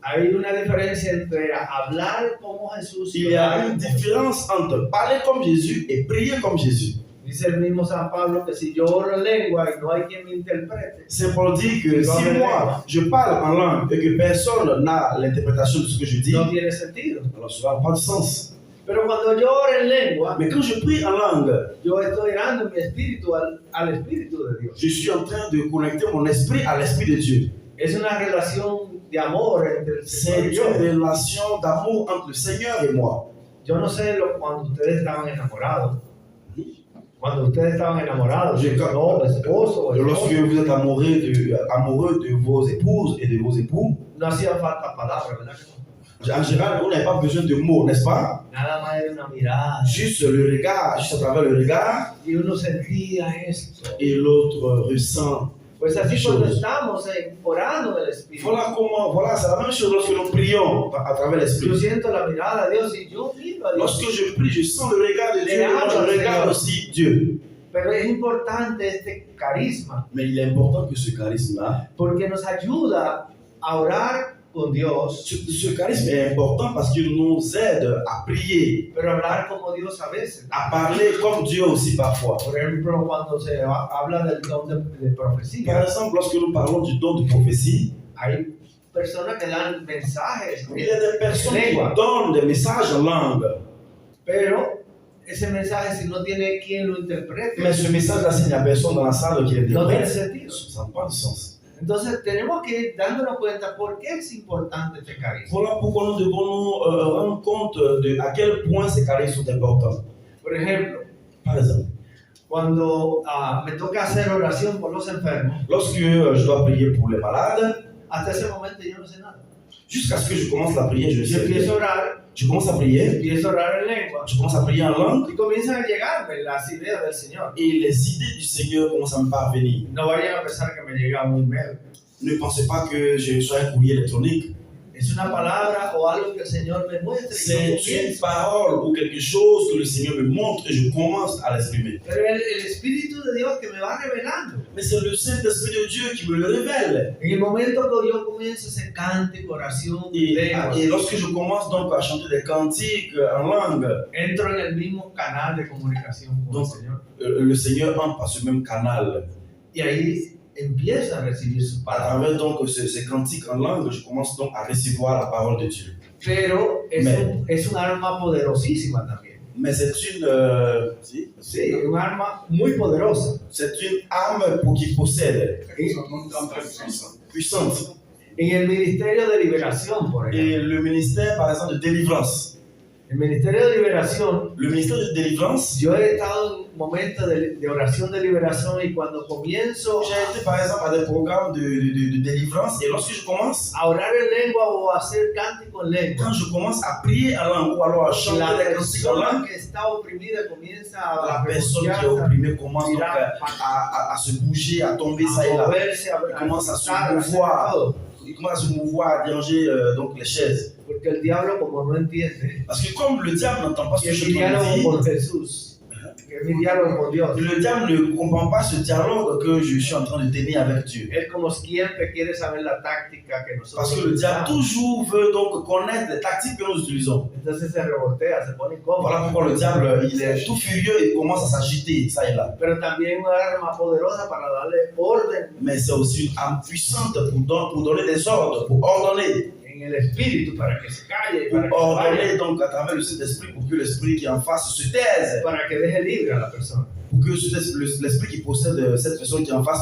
Speaker 5: Hay una diferencia entre hablar como Jesús
Speaker 3: Il
Speaker 5: y
Speaker 3: y a
Speaker 5: orar
Speaker 3: une
Speaker 5: como Jesús.
Speaker 3: différence entre parler comme Jésus et prier comme Jésus.
Speaker 5: Dice el mismo San Pablo que si yo oro en lengua y no hay quien me interprete,
Speaker 3: C'est pour dire que si moi je parle en langue et que personne n'a l'interprétation de ce que je dis,
Speaker 5: no tiene sentido.
Speaker 3: alors cela n'a pas de sens.
Speaker 5: Pero cuando yo oro en lengua,
Speaker 3: Mais quand je prie en langue,
Speaker 5: yo estoy dando mi espíritu al Espíritu de Dios.
Speaker 3: je suis en train de connecter mon esprit à l'Esprit de Dieu.
Speaker 5: Es una relación de amor entre el Señor
Speaker 3: C'est
Speaker 5: y yo.
Speaker 3: une relation d'amour entre le Seigneur et moi.
Speaker 5: Yo no sé cuando ustedes estaban enamorados. Cuando ustedes estaban enamorados,
Speaker 3: Je-
Speaker 5: no, esposo o
Speaker 3: Lorsque
Speaker 5: esposa,
Speaker 3: vous êtes amoureux de vos épouses et de vos époux,
Speaker 5: no hacían falta palabras, ¿verdad que no?
Speaker 3: en général, vous n'avez pas besoin de mots, n'est-ce pas?
Speaker 5: Nada más era una mirada.
Speaker 3: Juste le regard, juste à travers le regard,
Speaker 5: Y uno sentía esto.
Speaker 3: et l'autre ressent.
Speaker 5: Pues así
Speaker 3: Chose.
Speaker 5: cuando estamos orando en el Espíritu.
Speaker 3: Voilà, c'est la même chose lorsque nous prions à travers
Speaker 5: Yo
Speaker 3: l'Esprit.
Speaker 5: siento la mirada de Dios y yo miro a Dios.
Speaker 3: Lorsque je prie, je sens le regard de Dieu, et moi je regarde aussi Dieu.
Speaker 5: Pero es importante este carisma
Speaker 3: Mais il est important que ce charisme-là,
Speaker 5: porque nos ayuda a orar con Dios,
Speaker 3: ce charisme est important parce qu'il nous aide à prier,
Speaker 5: pero hablar como Dios a veces.
Speaker 3: à parler comme Dieu aussi parfois.
Speaker 5: Por ejemplo, cuando se habla del don de
Speaker 3: Par
Speaker 5: profecía,
Speaker 3: exemple, lorsque nous parlons du don de prophétie,
Speaker 5: hay personas que dan mensajes
Speaker 3: il y a des personnes qui
Speaker 5: lengua,
Speaker 3: donnent des messages en langue.
Speaker 5: pero ese mensaje si no tiene quien lo interprete,
Speaker 3: Mais ce message-là, s'il n'y a personne dans la salle qui
Speaker 5: no tiene
Speaker 3: l'interprète,
Speaker 5: sentido.
Speaker 3: ça n'a pas de sens.
Speaker 5: Entonces tenemos que ir dándonos cuenta por qué es importante este carisma.
Speaker 3: Voilà pourquoi nous devons nous rendre compte de à quel point ces charismes sont importants.
Speaker 5: Por ejemplo,
Speaker 3: Par exemple,
Speaker 5: cuando me toca hacer oración por los enfermos,
Speaker 3: lorsque je dois prier pour les malades,
Speaker 5: hasta ese momento yo no sé nada.
Speaker 3: jusqu'à ce que je commence la prière, je
Speaker 5: Yo
Speaker 3: sais
Speaker 5: empiezo a
Speaker 3: rien.
Speaker 5: orar,
Speaker 3: Je commence à prier,
Speaker 5: empiezo a orar en lengua
Speaker 3: je commence à prier en langue,
Speaker 5: y comienzan a llegarme las ideas del Señor.
Speaker 3: et les idées du Seigneur commencent à me parvenir.
Speaker 5: No vayan a pensar que me llega un email.
Speaker 3: Ne pensez pas que je sois un courrier électronique.
Speaker 5: Es una palabra o algo que el Señor me muestra y yo
Speaker 3: C'est une
Speaker 5: comienzo.
Speaker 3: parole ou quelque chose que le Seigneur me montre et je commence à l'exprimer.
Speaker 5: Pero el Espíritu de Dios que me va revelando.
Speaker 3: Mais c'est le Saint-Esprit de Dieu qui me le révèle.
Speaker 5: En el momento que yo comienzo ese cántico, oración, lengua,
Speaker 3: Et lorsque je commence donc à chanter des cantiques en langue,
Speaker 5: entro en el mismo canal de comunicación con el
Speaker 3: Donc,
Speaker 5: Señor.
Speaker 3: le Seigneur entre par ce même canal.
Speaker 5: Y ahí empiezo a recibir su
Speaker 3: À
Speaker 5: palabra.
Speaker 3: travers donc ces cantiques en langue, je commence donc à recevoir la parole de Dieu.
Speaker 5: Pero
Speaker 3: Mais-
Speaker 5: es un arma poderosísima también.
Speaker 3: Mais c'est une,
Speaker 5: Sí, un arma muy poderosa.
Speaker 3: c'est une arme qui possède,
Speaker 7: Ça monte en très puissant.
Speaker 3: puissante.
Speaker 5: En el ministerio de liberación, por ejemplo.
Speaker 3: Et le ministère, par exemple, de délivrance.
Speaker 5: El ministerio de liberación,
Speaker 3: Le ministère de délivrance,
Speaker 5: yo he estado en momentos de oración de liberación y cuando comienzo
Speaker 3: j'ai été par exemple à des programmes de délivrance et lorsque je commence,
Speaker 5: a orar en lengua o a hacer cántico en lengua,
Speaker 3: quand je commence à prier en langue ou alors à chanter
Speaker 5: la
Speaker 3: des cantiques en
Speaker 5: persona
Speaker 3: langue,
Speaker 5: que está oprimida comienza
Speaker 3: la
Speaker 5: a
Speaker 3: personne qui est
Speaker 5: refugiarse,
Speaker 3: opprimée commence donc à se bouger, à tomber ça et
Speaker 5: a
Speaker 3: là.
Speaker 5: moverse,
Speaker 3: Il commence à se
Speaker 5: saltar, a hacer
Speaker 3: mouvoir.
Speaker 5: todo.
Speaker 3: Il commence à se mouvoir, à déranger donc les chaises.
Speaker 5: Porque el diablo, como no entiende,
Speaker 3: Parce que comme le diable n'entend pas ce
Speaker 5: que
Speaker 3: que
Speaker 5: es
Speaker 3: je
Speaker 5: mi diálogo
Speaker 3: te
Speaker 5: con
Speaker 3: dis,
Speaker 5: Jesús, que es mi diálogo con Dios.
Speaker 3: le diable ne comprend pas ce dialogue que je suis en train de tenir avec Dieu.
Speaker 5: Él como siempre quiere saber la táctica que nosotros
Speaker 3: Parce que le diable
Speaker 5: usamos.
Speaker 3: toujours veut donc connaître les tactiques que nous utilisons.
Speaker 5: Entonces se revoltea, se pone incómodo.
Speaker 3: Voilà pourquoi le diable, il est tout furieux et commence à s'agiter, ça et là.
Speaker 5: Pero también una arma poderosa para darle orden
Speaker 3: Mais c'est aussi une arme puissante pour donner des ordres, pour ordonner.
Speaker 5: en el espíritu para que se calle,
Speaker 3: pour
Speaker 5: para que se
Speaker 3: ordonner
Speaker 5: vaya,
Speaker 3: donc à travers le Saint-Esprit pour que l'esprit qui est en face se taise,
Speaker 5: para que deje libre a la persona.
Speaker 3: pour que l'esprit qui possède cette personne qui est en face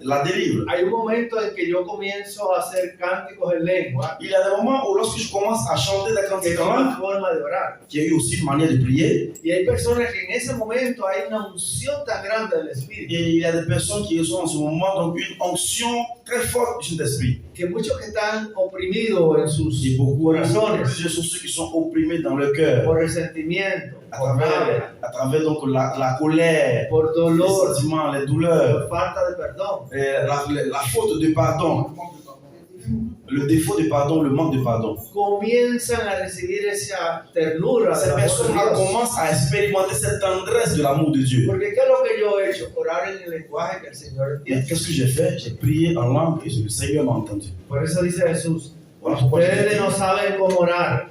Speaker 3: la délivre.
Speaker 5: Hay un momento en que yo comienzo a hacer cánticos en lengua,
Speaker 3: Il y a des moments où lorsque je commence à chanter des
Speaker 5: que
Speaker 3: cantiques
Speaker 5: es
Speaker 3: en
Speaker 5: una
Speaker 3: langue,
Speaker 5: forma de orar.
Speaker 3: qui a eu aussi une manière de prier,
Speaker 5: Y hay personas que en ese momento hay una unción tan grande del Espíritu,
Speaker 3: et il y a des personnes qui reçoivent en ce moment donc une onction très forte du Saint-Esprit.
Speaker 5: que muchos que están oprimidos en sus
Speaker 3: Et beaucoup,
Speaker 5: corazones
Speaker 3: plusieurs sont ceux qui sont opprimés dans le cœur,
Speaker 5: por resentimiento,
Speaker 3: à
Speaker 5: por rabia,
Speaker 3: travers donc la colère,
Speaker 5: por
Speaker 3: les
Speaker 5: dolor,
Speaker 3: sentiments, les douleurs,
Speaker 5: por falta de perdón.
Speaker 3: la faute de pardon, le défaut de pardon, le manque de pardon.
Speaker 5: Comienzan a recibir esa ternura del
Speaker 3: Ces
Speaker 5: amor de
Speaker 3: personnes-là
Speaker 5: Dios.
Speaker 3: commencent à expérimenter cette tendresse de l'amour de Dieu.
Speaker 5: Porque ¿qué es lo que yo he hecho? Orar en el lenguaje que el Señor
Speaker 3: Mais
Speaker 5: entiende.
Speaker 3: qu'est-ce que j'ai fait? J'ai prié en langue et le Seigneur m'a entendu.
Speaker 5: Por eso dice Jesús,
Speaker 3: Voilà pourquoi
Speaker 5: ustedes
Speaker 3: Jésus
Speaker 5: no saben cómo orar,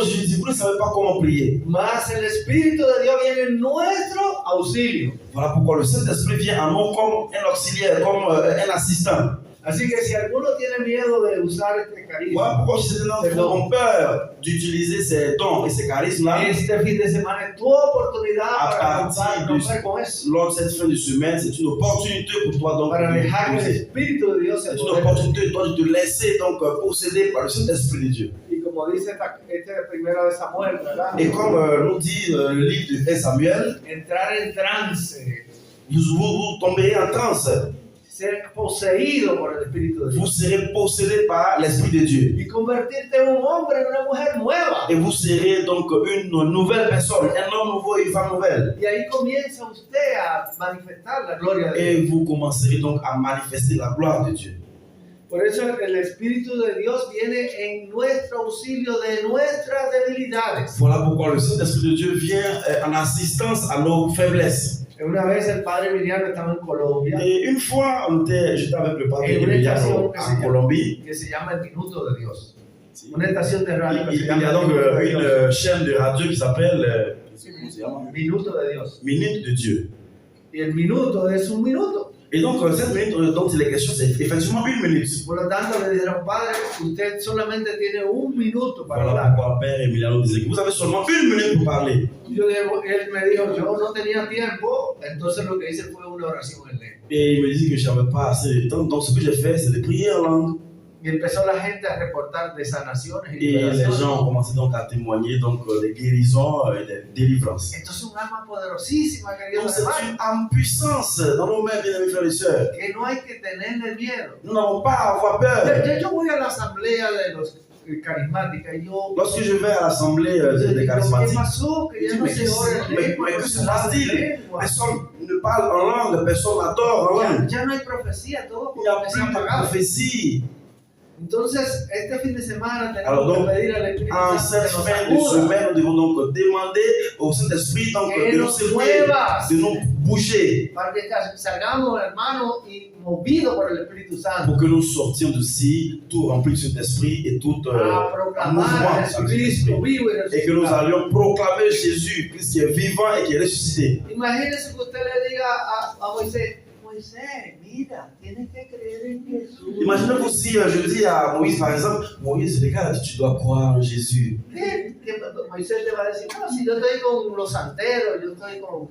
Speaker 3: dit, vous ne savez pas comment prier.
Speaker 5: mas el Espíritu de Dios viene en nuestro auxilio.
Speaker 3: Voilà pourquoi le Saint-Esprit vient en nous comme un auxiliaire, comme un assistant.
Speaker 5: Así que si alguno tiene miedo de usar este carisma,
Speaker 3: Voilà pourquoi certains d'entre vous ont peur d'utiliser ces dons et ces charismes-là.
Speaker 5: este fin de semana es tu oportunidad
Speaker 3: À
Speaker 5: para
Speaker 3: partir
Speaker 5: romper con eso,
Speaker 3: lors de cette fin de semaine, c'est une opportunité pour toi donc
Speaker 5: para dejar que el
Speaker 3: de
Speaker 5: Espíritu de Dios se
Speaker 3: c'est une
Speaker 5: apodere.
Speaker 3: opportunité de toi de te laisser donc posséder par le Saint-Esprit de Dieu.
Speaker 5: Y como dice este primero de Samuel, ¿verdad?
Speaker 3: Et comme nous dit le livre de 1 Samuel,
Speaker 5: Entrar en trance,
Speaker 3: vous tomberez en transe.
Speaker 5: ser poseído por el Espíritu de
Speaker 3: Vous
Speaker 5: Dios
Speaker 3: serez possédé par l'Esprit de Dieu.
Speaker 5: y convertirte en un hombre, en una mujer nueva.
Speaker 3: Et vous serez donc une nouvelle personne, un homme nouveau et une femme nouvelle.
Speaker 5: Y ahí comienza usted a manifestar la gloria de Dios.
Speaker 3: Et vous commencerez donc à manifester la gloire de Dieu.
Speaker 5: Por eso el Espíritu de Dios viene en nuestro auxilio de nuestras debilidades.
Speaker 3: Voilà pourquoi le Saint-Esprit de Dieu vient en assistance à nos faiblesses.
Speaker 5: Una vez el padre Emiliano estaba en Colombia,
Speaker 3: Et une fois, j'étais avec le Padre
Speaker 5: Et une
Speaker 3: Emiliano
Speaker 5: station
Speaker 3: en Colombie.
Speaker 5: que se llama El Minuto de Dios. Una estación de radio que
Speaker 3: Il
Speaker 5: se
Speaker 3: y a
Speaker 5: llama
Speaker 3: donc
Speaker 5: El Minuto de Dios.
Speaker 3: une chaîne de radio qui s'appelle
Speaker 5: Minuto de Dios.
Speaker 3: Minute de Dieu.
Speaker 5: Y el minuto es un minuto.
Speaker 3: Et donc, cette minute dont il est question, c'est effectivement une minute.
Speaker 5: Por lo tanto, le dijeron, padre, usted solamente tiene un minuto para
Speaker 3: Voilà
Speaker 5: hablar.
Speaker 3: pourquoi Père Emiliano disait que vous avez seulement une minute pour parler.
Speaker 5: Él me dijo, yo no tenía tiempo, entonces lo que hice fue una oración en lengua.
Speaker 3: Et il me dit que je n'avais pas assez de temps. Donc, ce que j'ai fait, c'est de prier en langue.
Speaker 5: Y empezó la gente a reportar de sanaciones y
Speaker 3: Et les
Speaker 5: liberaciones.
Speaker 3: gens ont commencé donc à témoigner donc, des guérisons et des délivrances.
Speaker 5: Esto es un arma poderosísima,
Speaker 3: Donc,
Speaker 5: queridos
Speaker 3: c'est
Speaker 5: hermanos,
Speaker 3: une âme puissance dans nos mains, bien-aimés frères et sœurs.
Speaker 5: que no hay que tenerle miedo.
Speaker 3: Nous n'avons pas à avoir peur.
Speaker 5: Yo voy a la asamblea de los carismáticos y yo
Speaker 3: Lorsque je vais à l'assemblée des
Speaker 5: ¿qué
Speaker 3: charismatiques,
Speaker 5: pasó? Que ya no se ora en lengua,
Speaker 3: mais
Speaker 5: no
Speaker 3: que
Speaker 5: se
Speaker 3: se passe-t-il?
Speaker 5: habla en lengua.
Speaker 3: Personne ne parle en langue, personne n'adore en langue.
Speaker 5: Ya no hay profecía, todo
Speaker 3: Il n'y a
Speaker 5: se
Speaker 3: plus
Speaker 5: ha
Speaker 3: de
Speaker 5: apagado.
Speaker 3: prophétie.
Speaker 5: Entonces, este fin de semana
Speaker 3: Alors
Speaker 5: tenemos
Speaker 3: donc,
Speaker 5: que pedir al Espíritu
Speaker 3: En
Speaker 5: Santo
Speaker 3: cette
Speaker 5: que nos
Speaker 3: fin de
Speaker 5: acuda,
Speaker 3: semaine, nous devons donc demander au Saint-Esprit donc,
Speaker 5: que
Speaker 3: de nous
Speaker 5: nos
Speaker 3: secouer,
Speaker 5: mueva,
Speaker 3: de nous bouger,
Speaker 5: para que salgamos, hermano, y movidos por el Espíritu Santo,
Speaker 3: pour que nous sortions d'ici tout remplis de Saint-Esprit et tout
Speaker 5: a
Speaker 3: en
Speaker 5: proclamar
Speaker 3: mouvement
Speaker 5: a
Speaker 3: avec le
Speaker 5: Jesucristo
Speaker 3: Saint-Esprit.
Speaker 5: vivo y
Speaker 3: Et que nous
Speaker 5: resucitado.
Speaker 3: allions proclamer Jésus, Christ qui est vivant et qui est ressuscité.
Speaker 5: Imagínese que usted le diga a Moisés, Moisés, mira, tienes que creer en Jesús.
Speaker 3: Imaginez-vous si je dis à Moïse, par exemple, Moïse, regarde, tu dois croire en Jésus.
Speaker 5: Que Moisés te va a decir, no, si yo estoy con los santeros, yo estoy con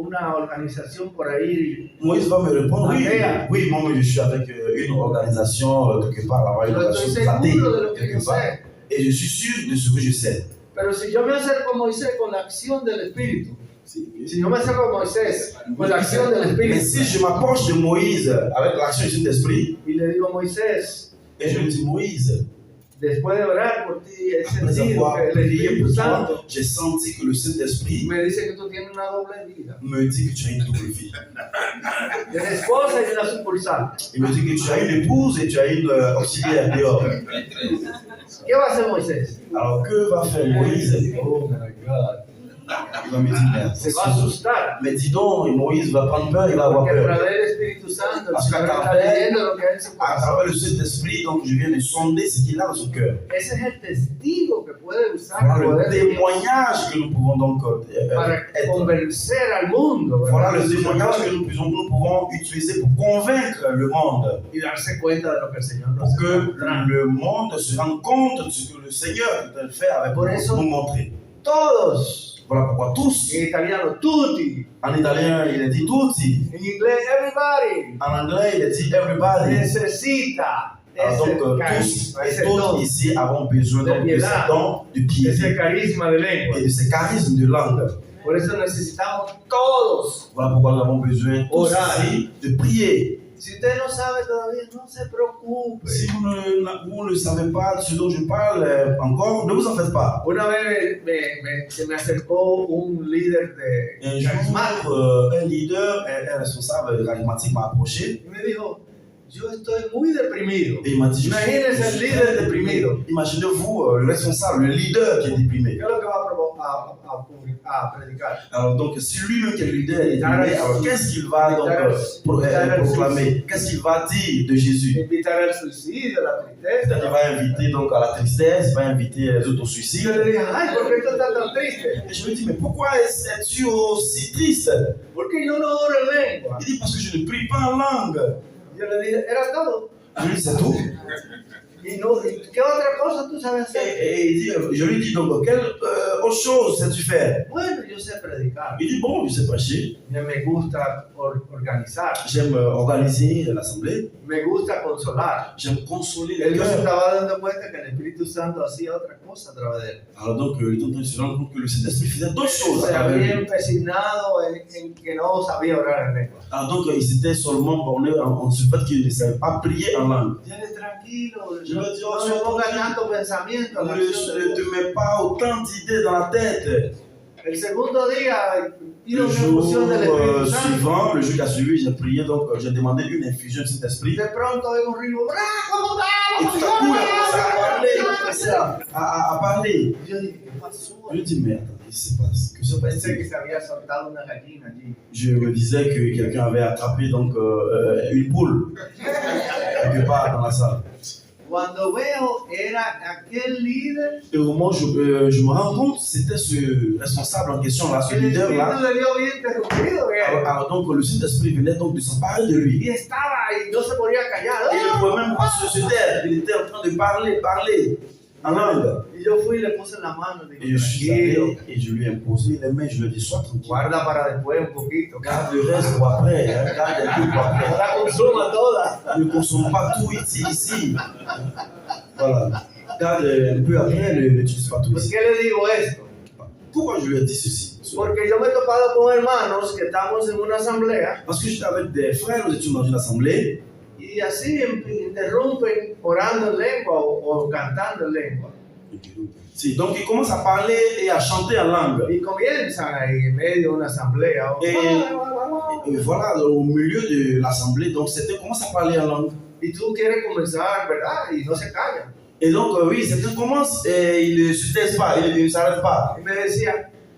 Speaker 5: una organización por ahí.
Speaker 3: Moïse va me répondre, oui,
Speaker 5: Andrea.
Speaker 3: oui, moi je suis avec une organisation quelque part là-bas, une
Speaker 5: Yo estoy
Speaker 3: organisation platée
Speaker 5: seguro de lo que yo
Speaker 3: quelque part.
Speaker 5: sé.
Speaker 3: Et je suis sûr de ce que je sais.
Speaker 5: Pero si yo me acerco a Moisés con la acción del Espíritu, si yo me acerco a Moisés con la acción del
Speaker 3: Mais
Speaker 5: Espíritu,
Speaker 3: si je m'approche de Moïse avec l'action du Saint-Esprit,
Speaker 5: y le digo, Moisés,
Speaker 3: et je lui dis, Moïse,
Speaker 5: después de orar por ti, he
Speaker 3: après
Speaker 5: sentido
Speaker 3: avoir
Speaker 5: que el
Speaker 3: prié
Speaker 5: Espíritu
Speaker 3: pour toi,
Speaker 5: Santo
Speaker 3: j'ai senti que le Saint-Esprit
Speaker 5: me dice que tú tienes una doble vida,
Speaker 3: me dit que tu as une double vie.
Speaker 5: de la esposa y de la sucursal.
Speaker 3: Il me dit que tu as une épouse et tu as une auxiliaire dehors.
Speaker 5: ¿Qué va a hacer Moisés?
Speaker 3: Alors que va faire Moïse?
Speaker 5: Oh my God.
Speaker 3: Il va me dire, mais,
Speaker 5: se va a asustar.
Speaker 3: mais dis donc, Moïse va prendre peur, il va avoir
Speaker 5: Porque a
Speaker 3: peur.
Speaker 5: través del Espíritu Santo el
Speaker 3: Parce qu'à
Speaker 5: Señor está
Speaker 3: travers-
Speaker 5: leyendo lo que hay en su
Speaker 3: À
Speaker 5: corazón.
Speaker 3: travers le Saint-Esprit, donc je viens de sonder ce qu'il a dans son cœur.
Speaker 5: Ese es el testigo que puede usar
Speaker 3: Voilà
Speaker 5: el
Speaker 3: le
Speaker 5: poder de Dios
Speaker 3: témoignage que nous pouvons donc
Speaker 5: para
Speaker 3: être.
Speaker 5: convencer al mundo, ¿verdad?
Speaker 3: Voilà le témoignage que nous pouvons utiliser pour convaincre le monde.
Speaker 5: Y darse cuenta de lo que el Señor nos
Speaker 3: Pour que
Speaker 5: muestra.
Speaker 3: le monde se rende compte de ce que le Seigneur est en train de faire avec
Speaker 5: Por
Speaker 3: nous,
Speaker 5: eso-
Speaker 3: nous montrer.
Speaker 5: Todos.
Speaker 3: Voilà pourquoi tous,
Speaker 5: En italiano, tutti.
Speaker 3: en italien il a dit tutti,
Speaker 5: En inglés, everybody.
Speaker 3: en anglais il a dit everybody.
Speaker 5: Necesita
Speaker 3: Alors donc
Speaker 5: ese
Speaker 3: tous
Speaker 5: carisma,
Speaker 3: et
Speaker 5: ese
Speaker 3: toutes
Speaker 5: don,
Speaker 3: ici avons besoin donc, de
Speaker 5: piedad.
Speaker 3: ce don de
Speaker 5: ese
Speaker 3: piété
Speaker 5: carisma de lengua.
Speaker 3: et de ce charisme de langue.
Speaker 5: Por eso necesitamos todos.
Speaker 3: Voilà pourquoi nous avons besoin tous
Speaker 5: Orar.
Speaker 3: ici de prier.
Speaker 5: Si usted no sabe todavía, no se preocupe.
Speaker 3: Si vous ne savez pas de ce dont je parle encore, ne vous en faites pas.
Speaker 5: Una vez se me acercó un líder de
Speaker 3: Un jour,
Speaker 5: carismático
Speaker 3: un leader, un responsable charismatique m'a approché
Speaker 5: y me dijo, yo estoy muy deprimido.
Speaker 3: et il m'a dit,
Speaker 5: Imagínense el líder deprimido.
Speaker 3: Imaginez-vous le responsable, le leader qui est déprimé.
Speaker 5: ¿Qué es lo que va a predicar?
Speaker 3: Alors donc, si lui-même qui est le leader est déprimé, alors qu'est-ce qu'il va donc proclamer? Qu'est-ce qu'il va dire de Jésus?
Speaker 5: Invitar al suicidio, a la
Speaker 3: C'est-à-dire,
Speaker 5: tristeza.
Speaker 3: il va inviter donc à la tristesse, il va inviter les autres au
Speaker 5: Y
Speaker 3: suicide.
Speaker 5: yo le dije, ay, ¿por qué tú estás tan triste?
Speaker 3: Et je me dis, mais pourquoi es-tu aussi triste?
Speaker 5: Porque yo no oro en lengua.
Speaker 3: Il dit, parce que je ne prie pas en langue.
Speaker 5: Yo le dije, era todo.
Speaker 3: Je lui dis, c'est tout.
Speaker 5: Y no, ¿qué otra cosa tú sabes hacer?
Speaker 3: Et il dit, je lui dis, donc, quelle autre chose sais-tu faire?
Speaker 5: Bueno, yo sé predicar.
Speaker 3: Il dit, bon, je sais prêcher.
Speaker 5: Me gusta organizar.
Speaker 3: J'aime organiser l'assemblée.
Speaker 5: Me gusta consolar.
Speaker 3: J'aime consoler les
Speaker 5: Él no se
Speaker 3: cœurs.
Speaker 5: estaba dando cuenta que el Espíritu Santo hacía otra cosa a través de él.
Speaker 3: Alors donc, il est en train de se rendre compte que le Saint-Esprit faisait d'autres choses. à
Speaker 5: Se
Speaker 3: travers
Speaker 5: había
Speaker 3: lui.
Speaker 5: empecinado en que no sabía orar en lengua.
Speaker 3: Alors donc, il s'était seulement borné en ce fait qu'il ne savait pas prier en langue.
Speaker 5: Dile tranquilo,
Speaker 3: Je le dis,
Speaker 5: no le ponga tanto pensamiento a la acción de
Speaker 3: Ne
Speaker 5: Dios.
Speaker 3: te mets pas autant d'idées dans la tête.
Speaker 5: El segundo día pido
Speaker 3: Le
Speaker 5: una
Speaker 3: jour
Speaker 5: infusión del Espíritu Santo.
Speaker 3: suivant, le jour qui a suivi, j'ai prié, donc j'ai demandé une infusion de Saint-Esprit.
Speaker 5: De pronto oigo un ritmo, ¡bravo,
Speaker 3: Et tout à coup, il a commencé à parler, il a commencé à parler.
Speaker 5: Yo dije, ¿qué pasó?
Speaker 3: Je lui dis, mais attends, qu'est-ce qui se passe? Que se
Speaker 5: Yo pensé
Speaker 3: passe-t-il?
Speaker 5: que se había soltado una gallina allí.
Speaker 3: Je me disais que quelqu'un avait attrapé donc une poule quelque part dans la salle.
Speaker 5: Cuando veo, era aquel líder
Speaker 3: Et au moment où je me rends compte, c'était ce responsable en question là, ce
Speaker 5: que el Espíritu
Speaker 3: leader-là.
Speaker 5: le dio bien interrumpido.
Speaker 3: Alors donc le Saint-Esprit venait donc de s'emparer de lui.
Speaker 5: Y estaba ahí, no se podía callar.
Speaker 3: Et il ne pouvait même pas se taire. Il était en train de parler en langue.
Speaker 5: Y yo fui y le puse la mano.
Speaker 3: Et
Speaker 5: Digo,
Speaker 3: je suis
Speaker 5: tranquilo,
Speaker 3: allé et je lui ai imposé les mains. Je lui ai dit, sois tranquille.
Speaker 5: guarda para después un poquito.
Speaker 3: Garde le reste pour après. Hein. Garde un peu pour après.
Speaker 5: No la consuma toda.
Speaker 3: Ne consomme pas tout ici. Voilà. Garde un peu après, n'utilise pas tout
Speaker 5: ¿Por
Speaker 3: ici.
Speaker 5: qué le digo esto?
Speaker 3: Pourquoi je lui ai dit ceci?
Speaker 5: Porque yo me he topado con hermanos que estamos en una asamblea
Speaker 3: Parce que j'étais avec des frères, nous étions dans une assemblée.
Speaker 5: y así interrumpen orando en lengua o cantando en lengua.
Speaker 3: Si, donc ils commencent à parler et à chanter en langue.
Speaker 5: Y comienzan ahí en medio de una asamblea.
Speaker 3: Et voilà, au milieu de l'assemblée, donc certains commencent à parler en langue.
Speaker 5: Y tú quieres comenzar, ¿verdad? Y no se callan.
Speaker 3: Et donc, oui, certains commencent et ils ne se taisent pas, ils ne s'arrêtent pas.
Speaker 5: Y me decían,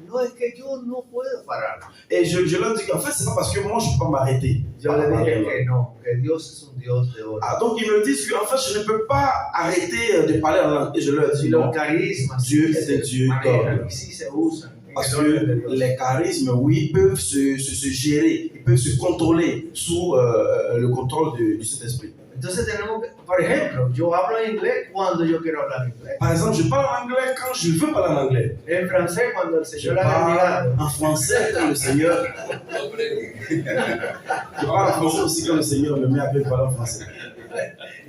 Speaker 5: no, es que yo no puedo parar.
Speaker 3: Et je leur dis qu'en fait, c'est pas parce que moi, je ne peux pas m'arrêter.
Speaker 5: Yo le dije que no, que Dios es un Dios de oro.
Speaker 3: Ah, donc, ils me disent qu'en fait, je ne peux pas arrêter de parler en langue. Et je leur dis
Speaker 5: Y
Speaker 3: non,
Speaker 5: los carismas
Speaker 3: Dieu
Speaker 5: sí
Speaker 3: est un Dieu
Speaker 5: manejan
Speaker 3: d'or.
Speaker 5: y sí se usan en
Speaker 3: Parce
Speaker 5: el orden de
Speaker 3: que
Speaker 5: Dios.
Speaker 3: les charismes, oui, peuvent se gérer, ils peuvent se contrôler sous le contrôle du Saint-Esprit.
Speaker 5: Entonces tenemos que, por ejemplo, yo hablo en inglés cuando yo quiero hablar inglés.
Speaker 3: Par exemple, je parle en anglais quand je veux parler en anglais.
Speaker 5: En francés cuando el
Speaker 3: Je
Speaker 5: Señor haga
Speaker 3: parle
Speaker 5: milagro.
Speaker 3: en français quand le Seigneur. Je parle en français aussi quand le Seigneur me met à parler en français.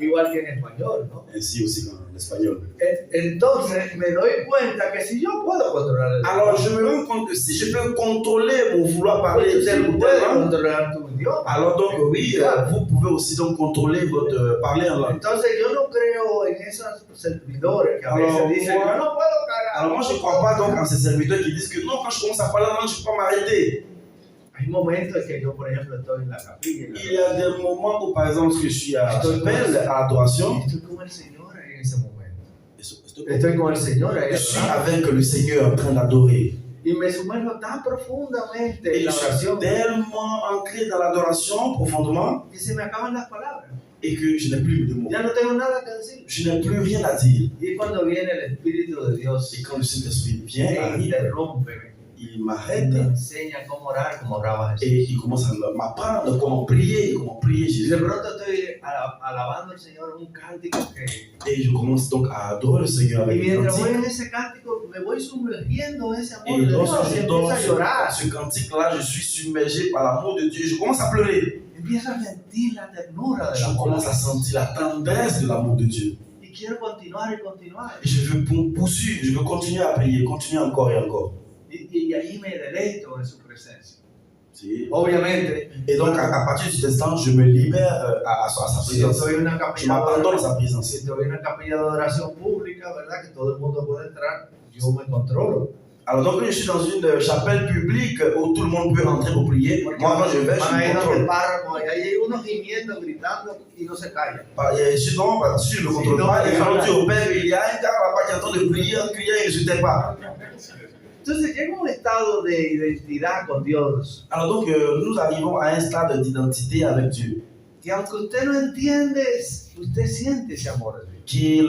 Speaker 5: Igual que en español, ¿no?
Speaker 3: Ainsi aussi en espagnol.
Speaker 5: Entonces me doy cuenta que si yo puedo controlar el
Speaker 3: Alors je me rends compte que si je peux contrôler mon vouloir parler
Speaker 5: pues
Speaker 3: tel
Speaker 5: tú
Speaker 3: ou
Speaker 5: puedes
Speaker 3: tel langue,
Speaker 5: controlar tu idioma.
Speaker 3: alors donc oui, vous pouvez aussi donc contrôler votre parler en langue.
Speaker 5: Entonces yo no creo en esos servidores que a veces
Speaker 3: Alors,
Speaker 5: dicen,
Speaker 3: moi-
Speaker 5: yo no puedo cagar.
Speaker 3: Alors moi je ne crois pas donc en ces serviteurs qui disent que non, quand je commence à parler en langue, je ne peux pas m'arrêter.
Speaker 5: Hay momentos en que yo, por ejemplo, estoy en la capilla
Speaker 3: Il y a des moments où par exemple que je suis à l'appel, à l'adoration,
Speaker 5: estoy con el Señor en ese momento. Estoy con el Señor ahí
Speaker 3: je suis
Speaker 5: adorando.
Speaker 3: avec le Seigneur en train d'adorer.
Speaker 5: Y me sumerjo tan profundamente
Speaker 3: Et
Speaker 5: en la
Speaker 3: je suis
Speaker 5: oración
Speaker 3: tellement ancré dans l'adoration profondément
Speaker 5: que se me acaban las palabras.
Speaker 3: et que je n'ai plus de mots.
Speaker 5: Ya no tengo nada que decir.
Speaker 3: Je n'ai plus rien à dire.
Speaker 5: Y es cuando viene el Espíritu de Dios
Speaker 3: Et quand le Saint-Esprit vient,
Speaker 5: me
Speaker 3: arrive,
Speaker 5: interrumpe,
Speaker 3: il
Speaker 5: me
Speaker 3: m'arrête
Speaker 5: enseña cómo orar como oraba Jesús.
Speaker 3: et il commence à m'apprendre comment prier
Speaker 5: Y
Speaker 3: Jésus.
Speaker 5: de pronto estoy alabando al Señor un cántico que...
Speaker 3: Et je commence donc à adorer le Seigneur
Speaker 5: Y
Speaker 3: avec des
Speaker 5: mientras voy
Speaker 3: cantiques.
Speaker 5: en ese cántico, me voy sumergiendo en ese amor
Speaker 3: Et
Speaker 5: de Dios
Speaker 3: lorsque
Speaker 5: y
Speaker 3: je
Speaker 5: empiezo
Speaker 3: danse
Speaker 5: a llorar.
Speaker 3: ce cantique-là, je suis submergé par l'amour de Dieu. Je commence à pleurer.
Speaker 5: Empiezo a sentir la ternura de
Speaker 3: Je
Speaker 5: la
Speaker 3: commence à sentir la tendresse de l'amour de Dieu.
Speaker 5: Y quiero continuar y continuar.
Speaker 3: Et je veux poursuivre, je veux continuer à prier, continuer encore et encore.
Speaker 5: Y ahí me deleito en su presencia.
Speaker 3: C'est-
Speaker 5: Obviamente,
Speaker 3: Et donc, à partir de cet instant, je me libère à sa
Speaker 5: si
Speaker 3: présence.
Speaker 5: estoy en una
Speaker 3: Je
Speaker 5: capilla
Speaker 3: m'abandonne à
Speaker 5: de
Speaker 3: sa présence.
Speaker 5: si estoy en una capilla de adoración pública, ¿verdad? Que todo el mundo puede entrar, yo me controlo.
Speaker 3: Alors, donc, quand je suis dans une chapelle publique où tout le monde peut entrer pour prier, moi, quand je vais,
Speaker 5: Van
Speaker 3: je
Speaker 5: ahí
Speaker 3: me
Speaker 5: donde el
Speaker 3: contrôle.
Speaker 5: párroco, y ahí hay unos gimiendo, gritando y no se callan.
Speaker 3: Je suis donc, je ne me contrôle pas. Et quand on dit au père, il y a un gars là-bas qui est en train de prier, et je ne sais pas.
Speaker 5: Entonces llega un estado de identidad con Dios
Speaker 3: Alors, donc, nous arrivons à un stade d'identité avec Dieu.
Speaker 5: que aunque usted no entiende, usted siente ese amor de Dios.
Speaker 3: Qui,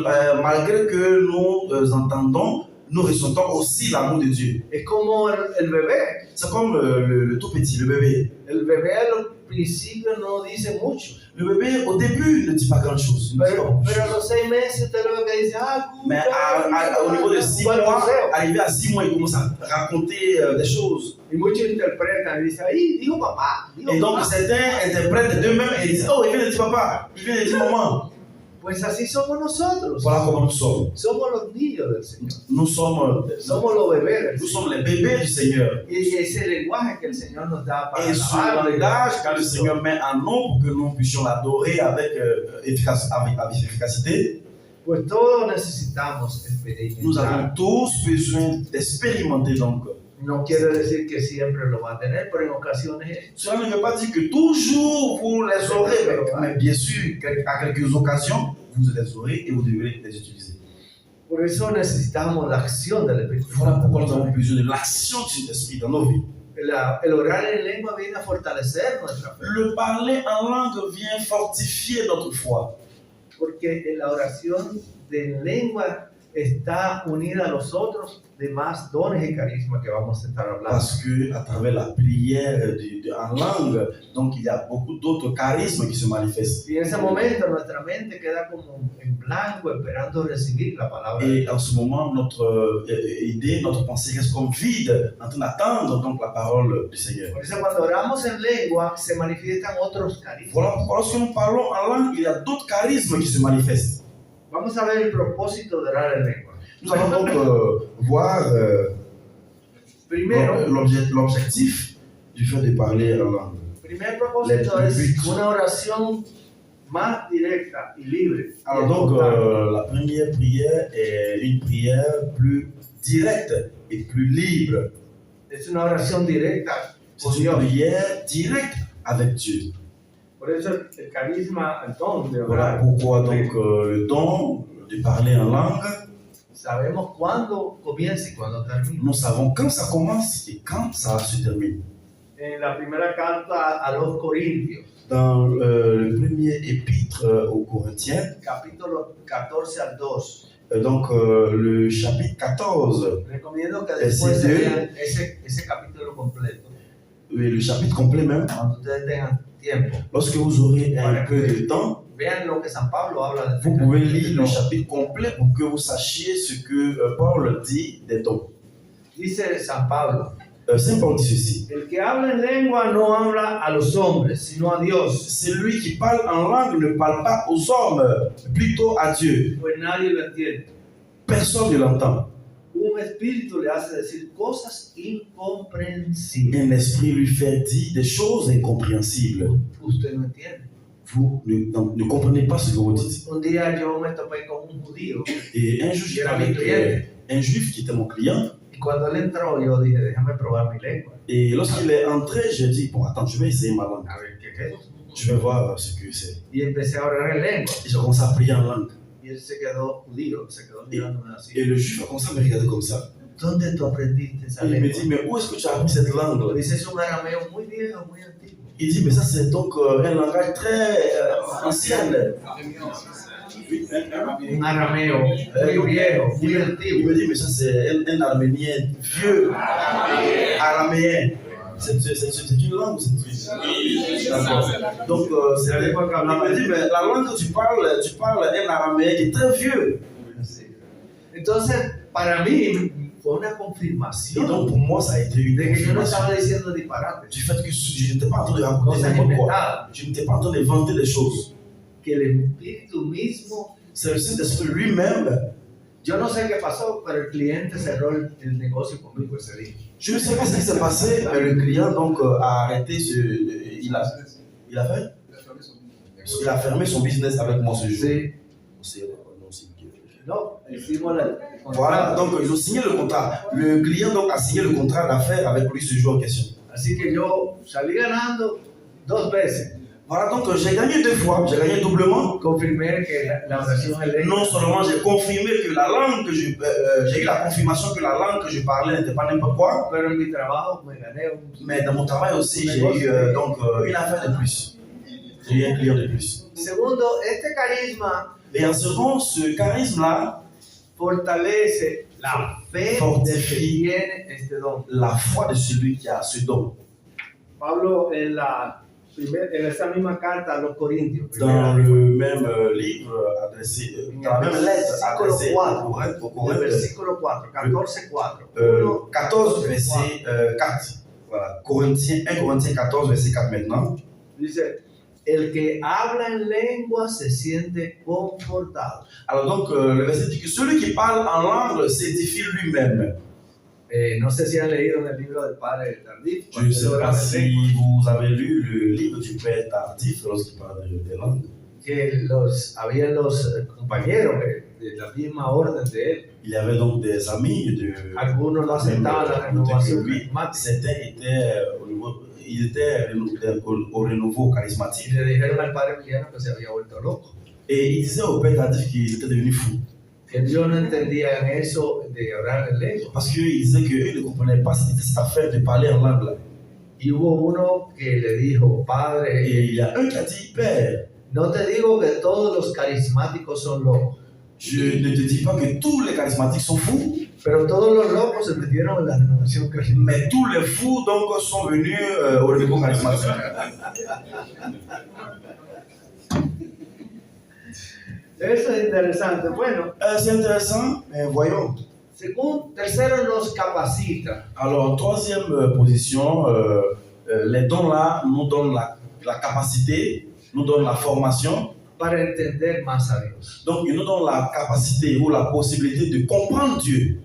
Speaker 3: malgré que nous entendons, nous ressentons aussi l'amour de Dieu.
Speaker 5: Es como el bebé.
Speaker 3: C'est comme le tout petit, le bébé.
Speaker 5: El bebé al principio no dice mucho,
Speaker 3: Le bébé, au début, ne dit pas grand-chose. Il ne dit pas
Speaker 5: pero
Speaker 3: grand-chose.
Speaker 5: a los 6 meses usted lo ve que dice,
Speaker 3: Mais au niveau de 6 mois, arrivé à 6 mois, il commence à raconter des choses.
Speaker 5: y muchos interpretan y dicen, ahí dijo papá, dijo
Speaker 3: Et donc,
Speaker 5: papá.
Speaker 3: certains interprètent d'eux-mêmes et disent, oh, il vient de dire papa, il vient de dire maman.
Speaker 5: Pues así somos nosotros.
Speaker 3: Voilà comment nous sommes.
Speaker 5: Somos los niños del Señor.
Speaker 3: Nous sommes
Speaker 5: Somos los bebés del
Speaker 3: Nous
Speaker 5: Señor.
Speaker 3: sommes les bébés du Seigneur.
Speaker 5: Y ese lenguaje que el Señor nos da para
Speaker 3: Et ce
Speaker 5: alabarlo y
Speaker 3: langage que le
Speaker 5: glorificarlo,
Speaker 3: Seigneur met en nous pour que nous puissions l'adorer avec efficacité,
Speaker 5: pues todos necesitamos
Speaker 3: nous avons
Speaker 5: experimentar.
Speaker 3: tous besoin d'expérimenter donc.
Speaker 5: No quiere decir que siempre lo va a tener, pero en ocasiones
Speaker 3: Cela ne veut pas dire que toujours vous les aurez, mais bien sûr, à quelques occasions, vous les aurez et vous devrez les utiliser.
Speaker 5: por eso necesitamos la acción del Espíritu
Speaker 3: Voilà
Speaker 5: Santo.
Speaker 3: pourquoi nous avons besoin de l'action du Saint-Esprit dans nos vies.
Speaker 5: El orar en lengua viene a fortalecer nuestra fe,
Speaker 3: Le parler en langue vient fortifier notre foi.
Speaker 5: porque en la oración de lengua está unida a los otros demás dones y carismas que vamos a estar hablando.
Speaker 3: Parce que à travers la prière en langue, donc il y a beaucoup d'autres charismes qui se manifestent.
Speaker 5: Y en ese momento nuestra mente queda como en blanco esperando recibir la palabra. de
Speaker 3: Et
Speaker 5: Dios.
Speaker 3: en ce moment, notre idée, notre pensée reste comme vide, en train d'attendre donc la parole du Seigneur.
Speaker 5: Por eso cuando oramos en lengua se manifiestan otros carismas.
Speaker 3: Voilà pourquoi lorsque nous parlons en langue, il y a d'autres charismes qui se manifestent.
Speaker 5: Vamos a ver el propósito de orar en lengua.
Speaker 3: Nous allons donc voir
Speaker 5: Primero,
Speaker 3: l'objectif du fait de parler en langue.
Speaker 5: primer propósito
Speaker 3: Le
Speaker 5: es
Speaker 3: but.
Speaker 5: una oración más directa y libre.
Speaker 3: Alors donc, la première prière est une prière plus directe et plus libre.
Speaker 5: Es una oración directa con
Speaker 3: C'est une
Speaker 5: Dios.
Speaker 3: prière directe avec Dieu.
Speaker 5: Por eso el carisma, el don de
Speaker 3: Voilà
Speaker 5: orar.
Speaker 3: pourquoi donc le don de parler en langue,
Speaker 5: Sabemos cuándo comienza y cuándo termina.
Speaker 3: nous savons quand ça commence et quand ça se termine.
Speaker 5: En la primera carta a los Corintios,
Speaker 3: Dans le premier épître aux Corinthiens,
Speaker 5: capítulo 14 al 2,
Speaker 3: donc le chapitre 14,
Speaker 5: recomiendo que
Speaker 3: Ese
Speaker 5: después se
Speaker 3: de-
Speaker 5: lean ese capítulo completo,
Speaker 3: et le chapitre complet même,
Speaker 5: cuando ustedes tengan tiempo.
Speaker 3: lorsque vous aurez un peu de temps,
Speaker 5: Vean lo que San Pablo habla de
Speaker 3: vous pouvez lire le chapitre complet pour que vous sachiez ce que Paul dit des dons.
Speaker 5: Dice San Pablo,
Speaker 3: Saint Paul dit ceci:
Speaker 5: el que habla en lengua no habla a los hombres, sino a Dios,
Speaker 3: celui qui parle en langue ne parle pas aux hommes, plutôt à Dieu.
Speaker 5: pues nadie lo entiende.
Speaker 3: Personne ne l'entend.
Speaker 5: Un espíritu le hace decir cosas incomprensibles.
Speaker 3: Un esprit lui fait dire des choses incompréhensibles.
Speaker 5: Usted no entiende.
Speaker 3: Vous ne comprenez pas ce que vous dites.
Speaker 5: Un día yo me topé con un judío
Speaker 3: Et un jour, j'étais
Speaker 5: Era mi
Speaker 3: avec
Speaker 5: cliente.
Speaker 3: un juif qui était mon client.
Speaker 5: y cuando él entró yo dije, déjame probar mi lengua.
Speaker 3: Et lorsqu'il est entré, j'ai dit: bon, attends, je vais essayer ma langue.
Speaker 5: A ver qué es eso.
Speaker 3: Je vais voir ce que c'est.
Speaker 5: Y empecé a orar en lengua.
Speaker 3: Et j'ai commencé à prier en langue.
Speaker 5: Y él se quedó judío, se quedó mirándome así.
Speaker 3: Et le juif a commencé à me regarder comme ça.
Speaker 5: ¿dónde tú aprendiste esa
Speaker 3: Et il me
Speaker 5: lengua?
Speaker 3: dit, mais où est-ce que tu as appris cette langue?
Speaker 5: Dice, es un arameo muy viejo, muy antiguo.
Speaker 3: Il dit, mais ça c'est donc un langage très ancien. Oui,
Speaker 5: Un arameo muy viejo, muy
Speaker 3: Il
Speaker 5: antiguo.
Speaker 3: me dit, mais ça c'est un arménien vieux, araméen. C'est une langue ou c'est une truc? D'accord. Donc, c'est il me dit, mais la langue que tu parles un araméen qui est très vieux.
Speaker 5: Entonces, para mí fue una
Speaker 3: Et
Speaker 5: confirmación
Speaker 3: donc, pour moi, ça a été une
Speaker 5: de que yo no
Speaker 3: confirmation
Speaker 5: estaba diciendo disparates,
Speaker 3: du fait que je n'étais pas en train de raconter
Speaker 5: cosas
Speaker 3: n'importe quoi.
Speaker 5: inventadas,
Speaker 3: Je n'étais pas en train d'inventer des choses.
Speaker 5: que el espíritu mismo,
Speaker 3: C'est le Saint-Esprit lui-même.
Speaker 5: yo no sé qué pasó, pero el cliente cerró el negocio conmigo ese día.
Speaker 3: Je ne sais pas ce qui s'est passé, mais le client donc a arrêté il a fermé son business avec moi ce jour.
Speaker 5: Sí,
Speaker 3: C'est-
Speaker 5: no, hicimos el
Speaker 3: Voilà,
Speaker 5: contrato.
Speaker 3: donc ils ont signé le contrat. Le client donc a signé le contrat d'affaires avec lui ce jour en question.
Speaker 5: Así que yo salí ganando 2 veces.
Speaker 3: Voilà, donc j'ai gagné 2 fois, j'ai gagné doublement.
Speaker 5: Confirmé que la oración en lengua
Speaker 3: Non seulement j'ai confirmé que la langue que j'ai eu la confirmation que la langue que je parlais n'était pas n'importe quoi,
Speaker 5: pero en mi trabajo me gané
Speaker 3: mais dans mon travail aussi j'ai eu donc une affaire de plus. J'ai eu un client de plus.
Speaker 5: Segundo, este carisma
Speaker 3: Et en second, ce charisme-là
Speaker 5: fortalece la fe del que tiene este don.
Speaker 3: la foi de celui qui a ce don.
Speaker 5: Pablo en esa misma carta a los Corintios,
Speaker 3: Dans le même livre adressé, dans la même lettre adressée aux
Speaker 5: el
Speaker 3: Corinthiens,
Speaker 5: versículo 4, 14:4.
Speaker 3: 14 verset 4. Voilà, Corinthiens, 1 Corinthiens 14 verset 4 maintenant.
Speaker 5: Dice, el que habla en lengua se siente confortado.
Speaker 3: Alors donc le verset dit que celui qui parle en langue s'édifie lui-même.
Speaker 5: No sé si han leído en el libro del padre Tardif.
Speaker 3: Je ne sais pas si vous avez lu le livre du Père Tardif lorsqu'il parle des langues.
Speaker 5: Que había los compañeros de la misma orden de él.
Speaker 3: Il y avait donc des amis de
Speaker 5: Algunos lo aceptaban la renovación
Speaker 3: lui.
Speaker 5: carismática.
Speaker 3: Certains étaient ils étaient au renouveau
Speaker 5: Y
Speaker 3: charismatique.
Speaker 5: le dijeron al padre Emiliano que se había vuelto loco.
Speaker 3: Et il disait au Père Tardif qu'il était devenu fou.
Speaker 5: Que yo no entendía en eso de orar en lengua.
Speaker 3: Parce qu'il disait qu'il ne comprenait pas cette affaire de parler en langue là.
Speaker 5: Y hubo uno que le dijo, padre,
Speaker 3: Et il y a un qui a dit, Père,
Speaker 5: no te digo que todos los carismáticos son locos,
Speaker 3: je ne te dis pas que tous les charismatiques sont fous,
Speaker 5: pero todos los locos se metieron en la renovación carismática.
Speaker 3: mais tous les fous donc sont venus au renouveau charismatique.
Speaker 5: Eso es interesante. Bueno,
Speaker 3: C'est intéressant, mais voyons.
Speaker 5: tercero nos capacita.
Speaker 3: Alors, en troisième position, les dons là nous donnent la capacité, nous donnent la formation.
Speaker 5: Para entender más a Dios.
Speaker 3: Donc, ils nous donnent la capacité ou la possibilité de comprendre Dieu.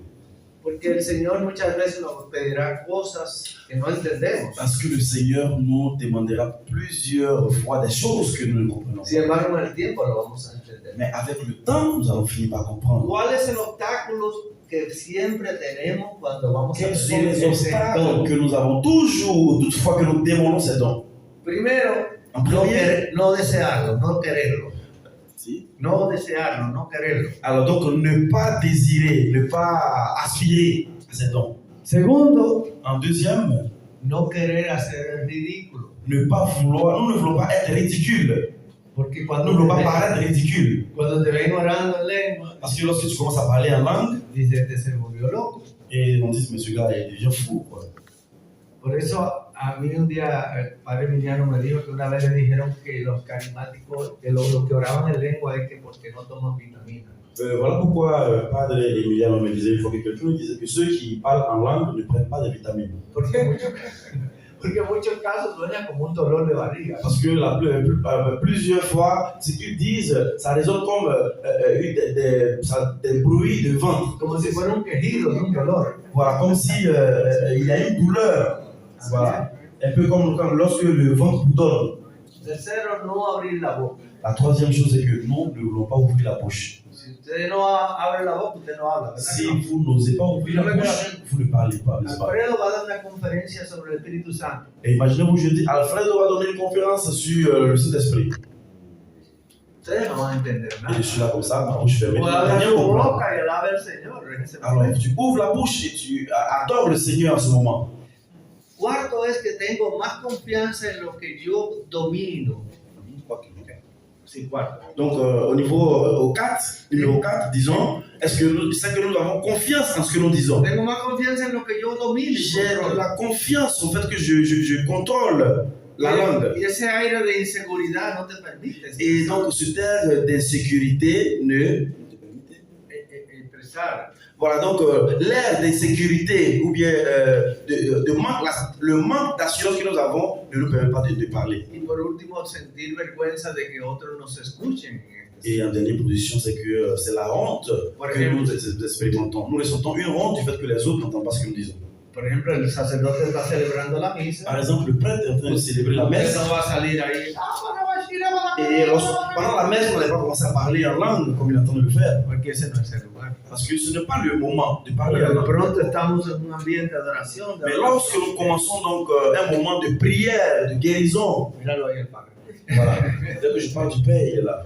Speaker 5: Porque el Señor muchas veces nos pedirá cosas que no entendemos.
Speaker 3: Parce que le Seigneur nous demandera plusieurs fois des choses que nous ne comprenons
Speaker 5: Sin
Speaker 3: pas.
Speaker 5: embargo, en el tiempo lo vamos a entender.
Speaker 3: Mais avec le temps, nous allons finir par comprendre.
Speaker 5: ¿Cuál es el obstáculo que siempre tenemos cuando vamos a
Speaker 3: Quels sont
Speaker 5: pedir
Speaker 3: les
Speaker 5: ese
Speaker 3: obstacles
Speaker 5: don?
Speaker 3: que nous avons toujours, toutefois que nous demandons ces dons?
Speaker 5: Primero,
Speaker 3: En premier,
Speaker 5: no desearlo, no quererlo.
Speaker 3: si.
Speaker 5: No desearlo, no quererlo.
Speaker 3: Alors donc, ne pas désirer, ne pas aspirer à ces dons.
Speaker 5: Segundo,
Speaker 3: En deuxième,
Speaker 5: no querer hacer el ridículo.
Speaker 3: ne pas vouloir, nous ne voulons pas être ridicules.
Speaker 5: Porque
Speaker 3: Nous
Speaker 5: cuando
Speaker 3: ne voulons pas
Speaker 5: te, ven,
Speaker 3: paraître ridicules.
Speaker 5: cuando te ven orando en lengua,
Speaker 3: Parce que lorsque tu commences à parler en langue,
Speaker 5: dices, este se volvió loco.
Speaker 3: et on dit, mais ce gars, il devient fou, quoi.
Speaker 5: Por eso, a mí un día el padre Emiliano me dijo que una vez le dijeron que los carismáticos, que los que oraban en lengua es que porque no toman vitaminas.
Speaker 3: Voilà pourquoi Padre Emiliano me disait, il faut que quelqu'un me dise que ceux qui parlent en langue ne prennent pas de vitamines.
Speaker 5: Porque en muchos casos suena como un dolor de barriga.
Speaker 3: Parce que plusieurs fois, ce qu'ils disent, ça résonne comme des bruits de ventre.
Speaker 5: Como si fuera un quejido de un dolor.
Speaker 3: Voilà, comme si il y a une douleur. Voilà. Un peu comme lorsque le ventre bourdonne.
Speaker 5: Tercero, no abrir la boca.
Speaker 3: La troisième chose est que nous ne voulons pas ouvrir la bouche.
Speaker 5: Si usted no abre la boca, usted no habla, ¿verdad?
Speaker 3: Si
Speaker 5: que no?
Speaker 3: vous n'osez pas ouvrir la bouche, vous ne parlez pas, n'est-ce pas?
Speaker 5: Alfredo va a dar una conferencia sobre el Espíritu Santo.
Speaker 3: Et imaginez-vous, je dis, Alfredo va donner une conférence sur le Saint-Esprit.
Speaker 5: Ustedes no van a entender
Speaker 3: Et
Speaker 5: nada.
Speaker 3: je suis là comme ça, ma bouche fermée.
Speaker 5: O
Speaker 3: Tu vas
Speaker 5: abra
Speaker 3: rien
Speaker 5: su
Speaker 3: comprendre.
Speaker 5: boca y alabe al Señor en ese
Speaker 3: Alors
Speaker 5: momento.
Speaker 3: tu ouvres la bouche et tu adores le Seigneur en ce moment.
Speaker 5: Cuarto es que tengo más confianza en lo que yo domino. Sí, cuarto.
Speaker 3: Donc au niveau au 4, numéro 4, disons, c'est que nous avons confiance en ce que nous disons.
Speaker 5: Tengo más confianza en lo que yo domino. y
Speaker 3: J'ai
Speaker 5: controlo.
Speaker 3: la confiance au fait que je contrôle la langue.
Speaker 5: Y ese aire de inseguridad no te permite
Speaker 3: Et donc ce terme d'insécurité ne...
Speaker 5: expresar.
Speaker 3: Voilà, donc l'air d'insécurité ou bien de manque, le manque d'assurance que nous avons ne nous permet pas de parler.
Speaker 5: Y por último, sentir vergüenza de que otros nos escuchen.
Speaker 3: Et en dernière position, c'est que c'est la honte que nous expérimentons. Nous ressentons une honte du fait que les autres n'entendent pas ce que nous disons.
Speaker 5: Por ejemplo, el sacerdote está celebrando la misa.
Speaker 3: Par exemple, le prêtre est en train de célébrer la
Speaker 5: Él
Speaker 3: messe.
Speaker 5: no va a salir ahí.
Speaker 3: Et pendant la messe, on n'allait pas commencer à parler en langue comme il entend le faire.
Speaker 5: Porque ese no es el lugar.
Speaker 3: Parce que ce n'est pas le moment de parler en
Speaker 5: Pero de
Speaker 3: langue.
Speaker 5: pronto estamos en un ambiente de adoración.
Speaker 3: Mais lorsque nous commençons donc un moment de prière, de guérison,
Speaker 5: Míralo ahí el padre.
Speaker 3: voilà, dès que je parle du Père, il est là.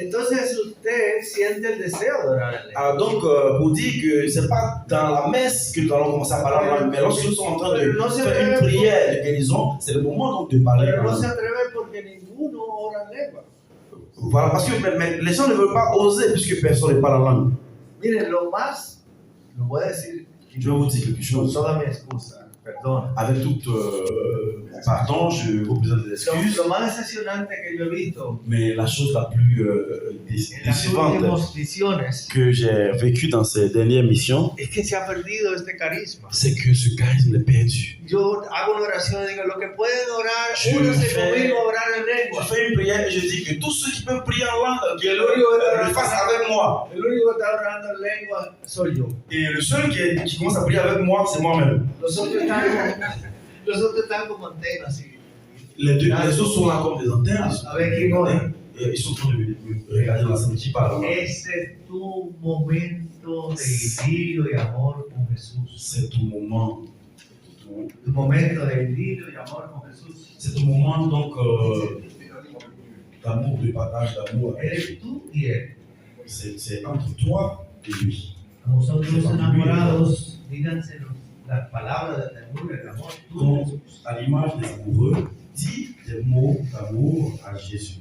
Speaker 5: Entonces usted siente el deseo de orar en lengua.
Speaker 3: Alors donc, pour dire que ce n'est pas dans la messe que nous allons commencer à parler en langue, mais lorsque nous sommes en train de faire une prière de guérison, c'est le moment donc de parler
Speaker 5: Pero
Speaker 3: en
Speaker 5: no se
Speaker 3: langue.
Speaker 5: atreve porque ninguno ora en lengua.
Speaker 3: Voilà, parce que mais les gens ne veulent pas oser puisque personne ne parle en langue.
Speaker 5: Miren, lo voy a decir
Speaker 3: Je vais vous dire quelque
Speaker 5: con
Speaker 3: chose.
Speaker 5: toda mi excusa, perdón.
Speaker 3: Avec toute pardon, je vous présente des excuses,
Speaker 5: Lo más decepcionante que yo he visto
Speaker 3: mais la chose la plus
Speaker 5: en las
Speaker 3: décevante
Speaker 5: últimas visiones
Speaker 3: que j'ai vécue dans ces dernières missions,
Speaker 5: es que se ha perdido este carisma.
Speaker 3: c'est que ce charisme est perdu.
Speaker 5: Yo hago una oración y digo, lo que pueden orar,
Speaker 3: Je
Speaker 5: únanse
Speaker 3: fais-
Speaker 5: conmigo a orar en
Speaker 3: Je
Speaker 5: lengua.
Speaker 3: fais une prière et je dis que tous ceux qui peuvent prier en langue, qu'ils
Speaker 5: Le
Speaker 3: le fassent avec moi.
Speaker 5: El único que está orando en lengua soy yo.
Speaker 3: Et le seul qui commence à prier avec moi, c'est moi-même.
Speaker 5: Los otros están como antenas así.
Speaker 3: Les autres sont là comme des antennes.
Speaker 5: A ver quién ora.
Speaker 3: Et ils sont en train de regarder l'ensemble qui parle.
Speaker 5: Ese es tu momento de idilio y amor con Jesús.
Speaker 3: C'est ton moment.
Speaker 5: Tu momento de idilio y amor con Jesús.
Speaker 3: C'est ton moment donc d'amour, de partage d'amour.
Speaker 5: Eres tú y él.
Speaker 3: C'est entre toi et lui.
Speaker 5: Nosotros enamorados, díganse las palabras de ternura y de amor. Tú,
Speaker 3: Donc,
Speaker 5: Jesús.
Speaker 3: à l'image des amoureux, dis des mots d'amour à Jésus.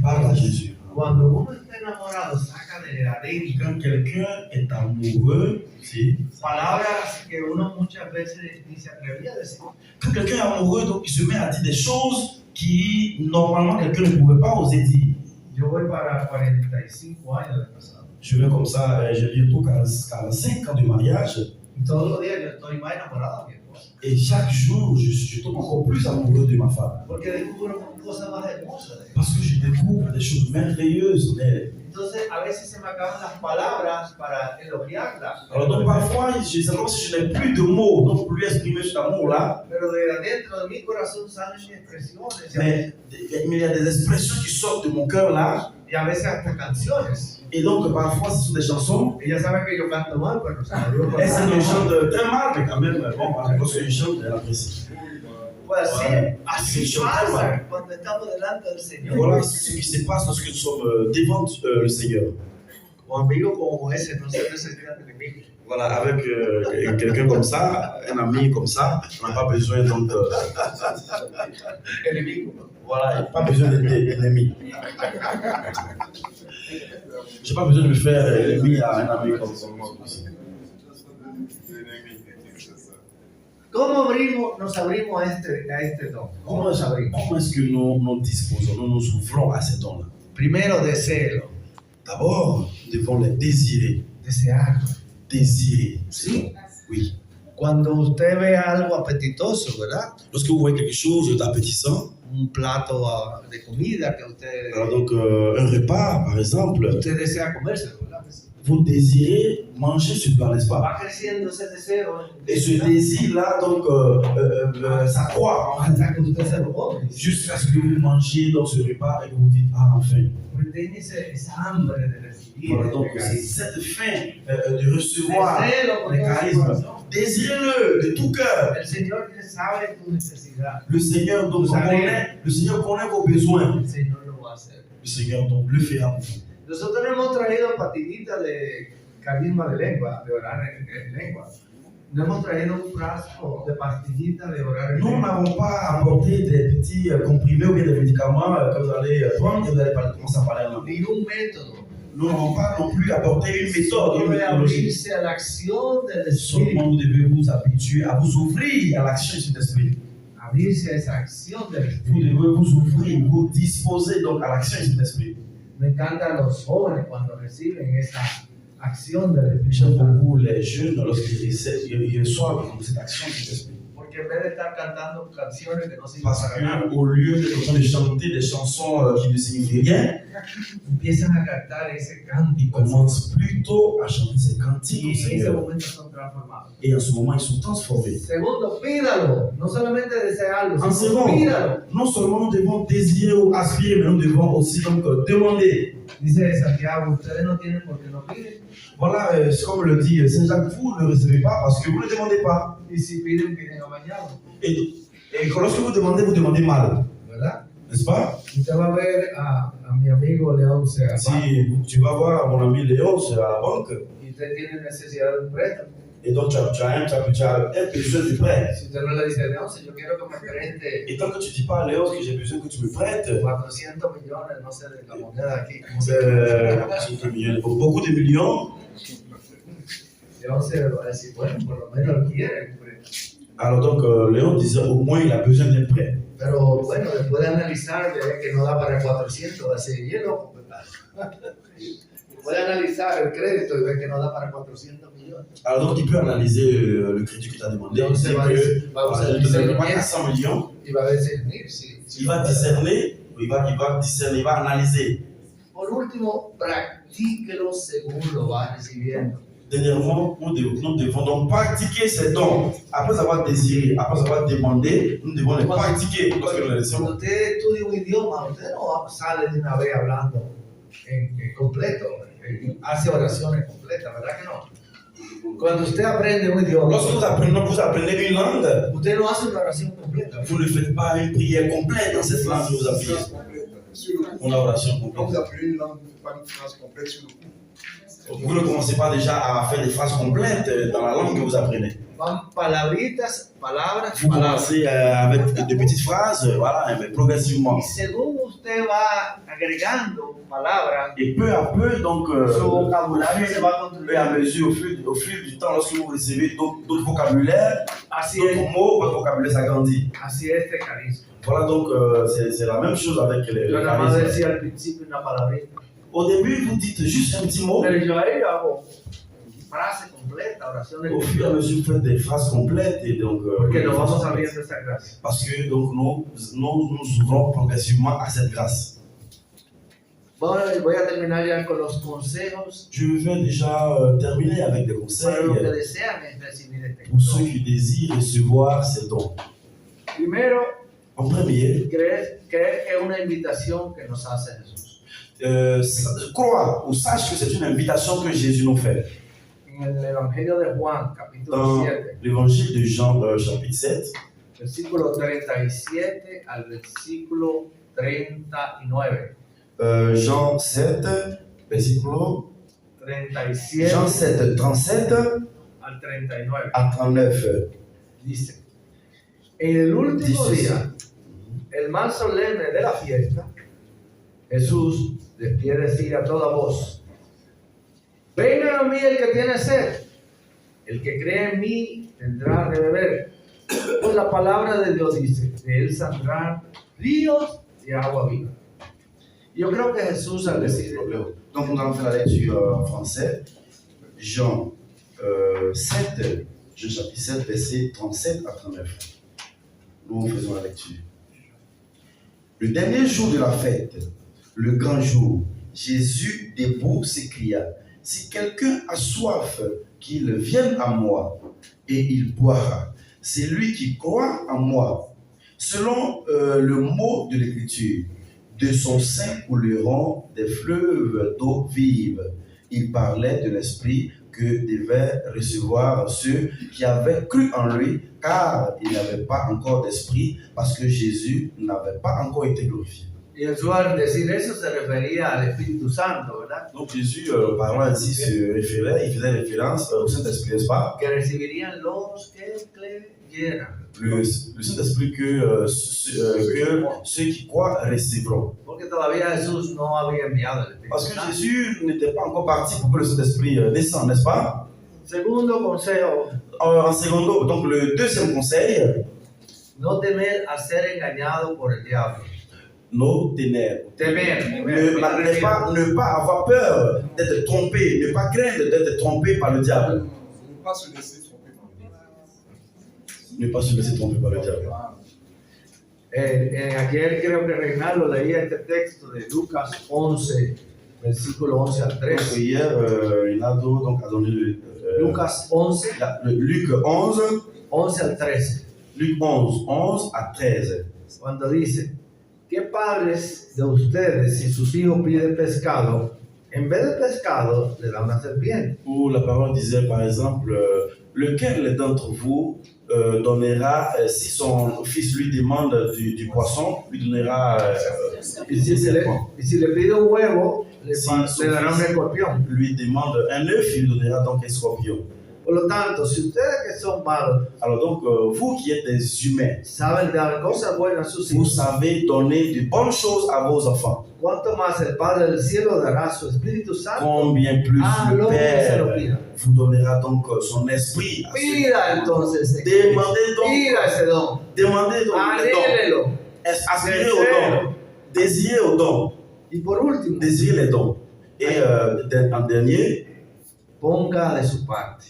Speaker 3: Parle à Jésus.
Speaker 5: Cuando uno está enamorado, saca de adentro
Speaker 3: Quand quelqu'un est amoureux, c'est
Speaker 5: palabras que uno muchas veces ni se atrevía a decir.
Speaker 3: quand quelqu'un est amoureux, donc il se met à dire des choses qui normalement quelqu'un ne pouvait pas oser dire.
Speaker 5: Yo voy para 45 años de casado.
Speaker 3: Je vais comme ça, j'ai bientôt 45 ans de mariage
Speaker 5: Y todos los días yo estoy más enamorado de mi esposa.
Speaker 3: et chaque jour je tombe encore plus amoureux de ma femme
Speaker 5: Porque descubro cosas más hermosas de ella.
Speaker 3: parce que je découvre des choses merveilleuses d'elle.
Speaker 5: Entonces, a veces se me acaban las palabras para elogiarla.
Speaker 3: Alors donc parfois, c'est comme si je n'ai plus de mots donc pour lui exprimer cet amour-là,
Speaker 5: Pero de adentro de mi corazón salen expresiones
Speaker 3: mais il y a des expressions qui sortent de mon cœur là
Speaker 5: y a veces hasta canciones.
Speaker 3: et donc parfois ce sont des chansons.
Speaker 5: Ella sabe que yo canto mal, pero se me dio por
Speaker 3: Elle
Speaker 5: mal.
Speaker 3: me chante très mal, mais quand même, bon, lorsque je chante, elle apprécie.
Speaker 5: Pues así,
Speaker 3: Ouais.
Speaker 5: así
Speaker 3: Sí,
Speaker 5: pasa cuando estamos delante del
Speaker 3: Et
Speaker 5: Señor.
Speaker 3: voilà ce qui se passe lorsque nous sommes devant le Seigneur.
Speaker 5: Con amigos como ese no se necesita de enemigo.
Speaker 3: Voilà, avec quelqu'un comme ça, un ami comme ça, on n'a pas besoin donc.
Speaker 5: Enemigo.
Speaker 3: Voilà, il n'y a pas besoin d'être ennemi. J'ai pas besoin de me faire ennemi à un ami comme ça.
Speaker 5: ¿Cómo nos abrimos a este don? ¿Cómo nos abrimos?
Speaker 3: Comment est-ce que nous disposons, nous nous ouvrons à ces dons-là?
Speaker 5: Primero, desearlo.
Speaker 3: D'abord, nous devons les désirer.
Speaker 5: Desearlo.
Speaker 3: Désirer.
Speaker 5: Sí.
Speaker 3: Oui.
Speaker 5: Cuando usted ve algo apetitoso, ¿verdad?
Speaker 3: Lorsque vous voyez quelque chose d'appétissant,
Speaker 5: Un plato de comida que usted,
Speaker 3: alors donc un repas par exemple,
Speaker 5: usted desea comérselo, ¿verdad?
Speaker 3: vous désirez manger ce plat, n'est-ce pas?
Speaker 5: Va creciendo ese deseo.
Speaker 3: Et ce désir-là, donc, ça croît en vous.
Speaker 5: Hasta que usted se lo come.
Speaker 3: Jusqu'à ce que vous mangiez dans ce repas et que vous dites, ah, enfin.
Speaker 5: Usted tiene esa hambre de recibir.
Speaker 3: Voilà, donc c'est cette faim de recevoir
Speaker 5: Deseo
Speaker 3: les
Speaker 5: con todo su
Speaker 3: charismes.
Speaker 5: corazón.
Speaker 3: Désirez-le de tout cœur.
Speaker 5: El Señor sabe tu necesidad.
Speaker 3: Le Seigneur, donc,
Speaker 5: Vous savez-
Speaker 3: le Seigneur connaît vos besoins.
Speaker 5: El Señor lo va a hacer.
Speaker 3: Le Seigneur donc le fera pour vous.
Speaker 5: Nosotros no hemos traído pastillitas de carisma de lengua, de orar en lengua. No hemos traído un frasco de pastillitas de orar en
Speaker 3: Nous
Speaker 5: lengua.
Speaker 3: n'avons pas apporté des petits comprimés ou bien des médicaments que vous allez prendre et vous allez commencer à parler en langue.
Speaker 5: Ni un método.
Speaker 3: Nous n'avons pas non plus apporté une méthode,
Speaker 5: Solo
Speaker 3: une
Speaker 5: de
Speaker 3: méthodologie.
Speaker 5: abrirse a la acción del Espíritu.
Speaker 3: Seulement vous devez vous habituer à vous ouvrir à l'action de cet esprit.
Speaker 5: Abrirse a esa acción del
Speaker 3: Vous
Speaker 5: Espíritu.
Speaker 3: devez vous ouvrir, vous disposer donc à l'action de cet esprit.
Speaker 5: Me encantan los jóvenes cuando reciben esa acción del
Speaker 3: J'aime
Speaker 5: Espíritu.
Speaker 3: beaucoup les jeunes lorsqu'ils reçoivent cette action de cet esprit.
Speaker 5: Porque en vez de estar cantando canciones que no sirven
Speaker 3: Parce
Speaker 5: para nada,
Speaker 3: qu'au lieu de chanter des chansons qui ne signifient rien,
Speaker 5: empiezan a cantar ese canto.
Speaker 3: ils commencent plutôt à chanter ces cantiques
Speaker 5: Y
Speaker 3: au
Speaker 5: en ese
Speaker 3: Seigneur.
Speaker 5: momento son transformados.
Speaker 3: Et en ce moment, ils sont transformés.
Speaker 5: Segundo, pídalo. No solamente desearlo,
Speaker 3: En
Speaker 5: sino
Speaker 3: second,
Speaker 5: pídalo.
Speaker 3: non seulement nous devons désirer ou aspirer, mais nous devons aussi donc demander.
Speaker 5: Dice Santiago, ustedes no tienen porque no piden.
Speaker 3: Voilà, c'est comme le dit Saint Jacques, vous ne recevez pas parce que vous ne demandez pas.
Speaker 5: Y si piden, piden amañado.
Speaker 3: Et lorsque vous demandez mal,
Speaker 5: ¿Verdad?
Speaker 3: n'est-ce pas?
Speaker 5: Usted va a ver a mi amigo León Seabá
Speaker 3: Si tu vas voir mon ami Léon à la banque,
Speaker 5: y usted tiene necesidad de un préstamo.
Speaker 3: et donc tu as un besoin de prêt.
Speaker 5: Si usted no le dice, León, si yo quiero que me preste
Speaker 3: Et tant que tu ne dis pas à Léon que j'ai besoin que tu me prêtes,
Speaker 5: 400 millones, no sé, de la moneda aquí.
Speaker 3: beaucoup de millions,
Speaker 5: León se va a decir, bueno, por lo menos quiere un préstamo.
Speaker 3: alors donc Léon disait au moins il a besoin d'un prêt.
Speaker 5: Pero bueno, después de analizar, ve que no da para 400, así hielo. Puede analizar el crédito y ve que no da para 400 millones.
Speaker 3: Alors donc il peut analyser le crédit que tu as demandé.
Speaker 5: Donc,
Speaker 3: Il sait
Speaker 5: va-
Speaker 3: que
Speaker 5: va-
Speaker 3: voilà, il ne te donne pas 400 millions.
Speaker 5: Y va a discernir si.
Speaker 3: Il va discerner, il va analyser.
Speaker 5: Por último, practíquelo según lo va recibiendo.
Speaker 3: Dernièrement, nous devons donc pratiquer ces dons. Après avoir désiré, après avoir demandé, nous devons les pratiquer lorsque nous les
Speaker 5: Cuando
Speaker 3: recevons.
Speaker 5: usted estudia un idioma, usted no sale de una vez hablando en completo, hace oraciones completas, ¿verdad que no? Cuando usted aprende un idioma,
Speaker 3: Lorsque vous apprenez une langue,
Speaker 5: usted no hace una oración completa.
Speaker 3: vous ne faites pas une prière complète dans cette langue que vous apprenez.
Speaker 7: Phrase complète sur le coup.
Speaker 3: Une oration
Speaker 7: Quand vous
Speaker 3: complète.
Speaker 7: apprenez une langue, vous ne faites pas une phrase complète sur le coup.
Speaker 3: Vous ne commencez pas déjà à faire des phrases complètes dans la langue que vous apprenez.
Speaker 5: Van palabritas, palabras,
Speaker 3: Vous
Speaker 5: palabras.
Speaker 3: commencez avec de petites phrases, voilà, mais progressivement.
Speaker 5: Y según usted va agregando palabras,
Speaker 3: Et peu à peu, donc,
Speaker 5: su vocabulario se va
Speaker 3: peu à
Speaker 5: construyendo.
Speaker 3: mesure, au fil du temps, lorsque vous recevez d'autres vocabulaires,
Speaker 5: Así
Speaker 3: d'autres
Speaker 5: es,
Speaker 3: mots, votre vocabulaire s'agrandit.
Speaker 5: así es este carisma.
Speaker 3: Voilà, donc, c'est la même chose avec les
Speaker 5: Yo nada más
Speaker 3: charismes.
Speaker 5: decía al principio una palabrita,
Speaker 3: Au début, vous dites juste un petit mot.
Speaker 5: pero yo ahí hago frase completa, oraciones
Speaker 3: Au fur et à mesure, vous faites des phrases complètes et donc.
Speaker 5: porque
Speaker 3: des
Speaker 5: nos
Speaker 3: phrases
Speaker 5: vamos
Speaker 3: complètes.
Speaker 5: abriendo esa gracia.
Speaker 3: Parce que donc nous ouvrons progressivement à cette grâce.
Speaker 5: Voy a terminar ya con los consejos
Speaker 3: Je vais déjà terminer avec des conseils
Speaker 5: para los que desean recibir este
Speaker 3: pour ceux
Speaker 5: don.
Speaker 3: qui désirent recevoir ces dons.
Speaker 5: Primero,
Speaker 3: En premier,
Speaker 5: creer que es una invitación que nos hace Jesús.
Speaker 3: crois ou sache que c'est une invitation que Jésus nous fait.
Speaker 5: En el Evangelio de Juan, capítulo
Speaker 3: Dans
Speaker 5: 7,
Speaker 3: l'évangile de Jean, chapitre 7,
Speaker 5: versículo 37 al versículo 39.
Speaker 3: Jean 7, versículo
Speaker 5: 37
Speaker 3: Jean 7, 37
Speaker 5: al 39.
Speaker 3: à 39.
Speaker 5: Dice, en el último
Speaker 3: Dice,
Speaker 5: día, el más solemne de la fiesta, Jesús les quiere decir a toda voz, vengan a mí el que tiene sed, el que cree en mí tendrá de beber. Pues la palabra de Dios dice, de él saldrán ríos de agua viva. Yo creo que Jesús al decir,
Speaker 3: Donc nous allons faire la lecture en français. Jean 7, Jean chapitre 7, verset 37 à 39. Nous faisons la lecture. Le dernier jour de la fête, le grand jour, Jésus debout s'écria, si quelqu'un a soif, qu'il vienne à moi, et il boira. C'est lui qui croit en moi. Selon le mot de l'Écriture, de son sein couleront des fleuves d'eau vive. Il parlait de l'Esprit que devaient recevoir ceux qui avaient cru en lui, car il n'avait pas encore d'esprit, parce que Jésus n'avait pas encore été glorifié.
Speaker 5: Y Jesús al decir eso se refería al Espíritu Santo, ¿verdad?
Speaker 3: Donc Jésus, parlant ainsi, il faisait référence au Saint-Esprit, n'est-ce pas?
Speaker 5: Que recibirían los que creyeran.
Speaker 3: Le Saint-Esprit que ceux qui croient recevront.
Speaker 5: Porque todavía Jesús no había enviado el Espíritu
Speaker 3: Parce que
Speaker 5: Santo.
Speaker 3: Jésus n'était pas encore parti pour que le Saint-Esprit descende, n'est-ce pas?
Speaker 5: Segundo consejo,
Speaker 3: En secondo, donc le deuxième conseil,
Speaker 5: no temer a ser engañado por el diablo.
Speaker 3: nos ténèbres.
Speaker 5: Temer.
Speaker 3: Ne pas avoir peur d'être trompé, ne pas craindre d'être trompé par le diable.
Speaker 7: Ne pas se laisser tromper par le diable.
Speaker 3: Ne pas se laisser tromper par le diable.
Speaker 5: Ayer creo que Reinaldo leía este texto de Lucas 11, versículo 11 al
Speaker 3: Donc
Speaker 5: 13.
Speaker 3: hier, Rinaldo donc, a donné
Speaker 5: Lucas 11,
Speaker 3: Luc 11,
Speaker 5: 11 al 13.
Speaker 3: Luc 11, 11 à 13.
Speaker 5: Cuando dice, ¿qué padres de ustedes si sus hijos piden pescado, en vez de pescado le dan una serpiente?
Speaker 3: Où la parole disait par exemple, lequel d'entre vous donnera, si son fils lui demande du poisson, lui donnera
Speaker 5: Y si le pide un huevo, le dará un escorpión.
Speaker 3: lui demande un œuf, il lui donnera donc un scorpion.
Speaker 5: Por lo tanto, si ustedes que son malos
Speaker 3: Alors donc, vous qui êtes des humains,
Speaker 5: saben dar cosas buenas a sus
Speaker 3: vous
Speaker 5: hijos,
Speaker 3: savez donner de bonnes choses à vos enfants.
Speaker 5: ¿cuánto más el Padre del Cielo dará su Espíritu Santo
Speaker 3: Combien plus
Speaker 5: a
Speaker 3: le
Speaker 5: los que se lo
Speaker 3: Père
Speaker 5: pidan?
Speaker 3: vous donnera donc son esprit. à ceux qui-
Speaker 5: Pida entonces ese
Speaker 3: Demandez donc,
Speaker 5: pida ese don,
Speaker 3: demandez donc le don.
Speaker 5: anhélelo.
Speaker 3: Aspirez au don. Désirez au don.
Speaker 5: Y por último,
Speaker 3: Désirez les dons. Et en dernier,
Speaker 5: ponga de su parte.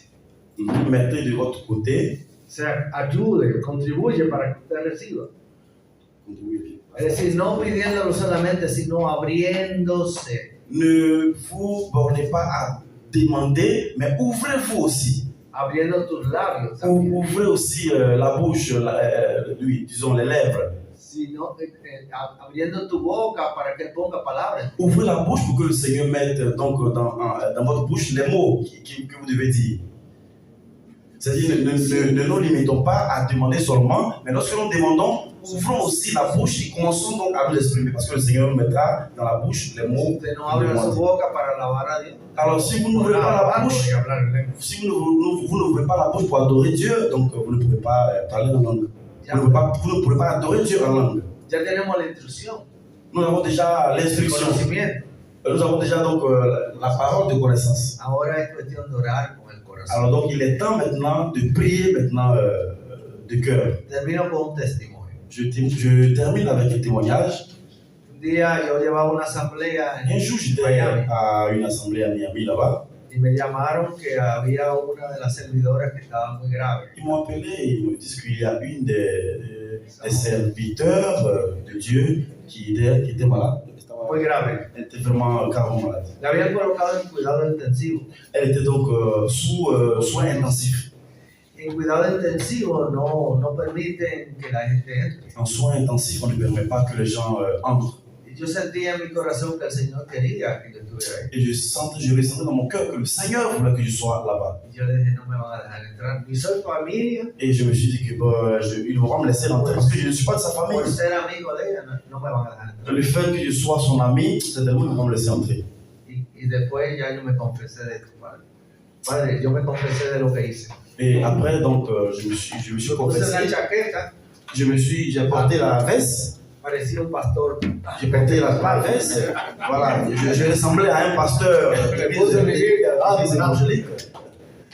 Speaker 3: mettez de votre côté.
Speaker 5: O sea, ayude, contribuye para que usted reciba. Es decir, no pidiéndolo solamente, sino abriéndose.
Speaker 3: Ne vous bornez pas à demander, mais ouvrez-vous aussi.
Speaker 5: Abriendo tus labios también.
Speaker 3: Ouvrez aussi la bouche, disons les lèvres.
Speaker 5: Sino, abriendo tu boca para que él ponga palabras.
Speaker 3: Ouvrez la bouche pour que le Seigneur mette donc dans votre bouche les mots que vous devez dire. C'est-à-dire, ne nous limitons pas à demander seulement, mais lorsque nous demandons, ouvrons aussi la bouche et commençons donc à nous exprimer, parce que le Seigneur nous mettra dans la bouche les mots.
Speaker 5: Usted no abre su boca para alabar a Dios.
Speaker 3: Alors, si vous n'ouvrez pas la bouche, si vous n'ouvrez pas la bouche pour adorer Dieu, donc vous ne pouvez pas parler en langue. Vous ne pourrez pas adorer Dieu en langue.
Speaker 5: Ya tenemos la instrucción,
Speaker 3: Nous avons déjà
Speaker 5: el
Speaker 3: l'instruction.
Speaker 5: conocimiento.
Speaker 3: Nous avons déjà donc la parole de connaissance.
Speaker 5: Ahora es cuestión de orar con el corazón.
Speaker 3: Alors donc il est temps maintenant de prier maintenant de cœur.
Speaker 5: Termino con un testimonio.
Speaker 3: Je termine avec un témoignage.
Speaker 5: Un día yo llevaba una asamblea
Speaker 3: Un jour j'étais
Speaker 5: Miami
Speaker 3: à une assemblée à Miami là-bas.
Speaker 5: y me llamaron que había una de las servidoras que estaba muy grave.
Speaker 3: Ils m'ont appelé et ils me disent qu'il y a une des serviteurs de Dieu qui était malade.
Speaker 5: Muy grave.
Speaker 3: Elle était vraiment carrément malade.
Speaker 5: La habían colocado en cuidado intensivo.
Speaker 3: Elle était donc sous soins intensifs.
Speaker 5: En cuidado intensivo no permiten que la gente entre.
Speaker 3: En soins intensifs, on ne permet pas que les gens entrent.
Speaker 5: Y yo sentía en mi corazón que el Señor quería que yo estuviera ahí.
Speaker 3: Et je ressentais dans mon cœur que le Seigneur voulait que je sois là-bas.
Speaker 5: Y yo le dije, no me van a dejar entrar. Ni soy familia,
Speaker 3: Et je me suis dit que ils ne vont pas me laisser rentrer parce que je ne suis pas de sa famille.
Speaker 5: por ser amigo de ella, no me van a dejar entrar.
Speaker 3: Le fait que je sois son ami, certainement ils vont me laisser entrer.
Speaker 5: Y después ya yo me confesé de esto, Padre. Padre, yo me confesé de lo que hice.
Speaker 3: Et après, donc, je me suis
Speaker 5: Puse la
Speaker 3: confessé.
Speaker 5: chaqueta,
Speaker 3: J'ai porté la veste.
Speaker 5: parecía un pastor.
Speaker 3: J'ai porté la veste. Voilà. Je ressemblais à un pasteur d'église évangélique.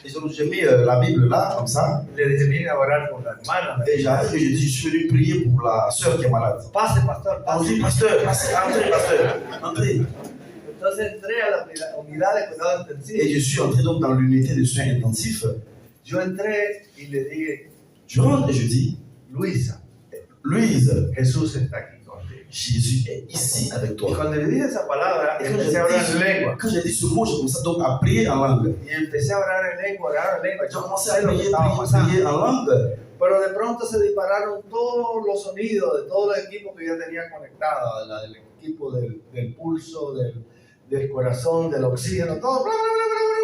Speaker 3: Et donc, j'ai mis la Bible là, comme ça.
Speaker 5: Le dije, vine a orar por la hermana.
Speaker 3: Et j'arrive et je dis, je suis venu prier pour la soeur qui est malade.
Speaker 5: Pase, pastor,
Speaker 3: On
Speaker 5: pase.
Speaker 3: dit, pasteur, entrez, pasteur, entrez.
Speaker 5: Entonces entré a la unidad de cuidado
Speaker 3: Et
Speaker 5: intensivo.
Speaker 3: je suis entré donc dans l'unité de soins intensifs.
Speaker 5: Yo entré y le dije,
Speaker 3: Je rentre et je dis,
Speaker 5: Luisa,
Speaker 3: Louise,
Speaker 5: Jesús está aquí contigo.
Speaker 3: Jésus est ici avec
Speaker 5: Y
Speaker 3: toi.
Speaker 5: cuando le dije esa palabra,
Speaker 3: Et quand
Speaker 5: empecé a orar en lengua.
Speaker 3: j'ai dit ce mot, j'ai commencé donc à prier en langue.
Speaker 5: Y empecé a orar en lengua, orar en lengua.
Speaker 3: J'ai
Speaker 5: Yo
Speaker 3: commencé
Speaker 5: no
Speaker 3: à
Speaker 5: sé lo que
Speaker 3: prier,
Speaker 5: estaba
Speaker 3: prier,
Speaker 5: pasando.
Speaker 3: prier en langue.
Speaker 5: Pero de pronto se dispararon todos los sonidos de todo el equipo que yo tenía conectado, del equipo del pulso, del corazón, del oxígeno, todo.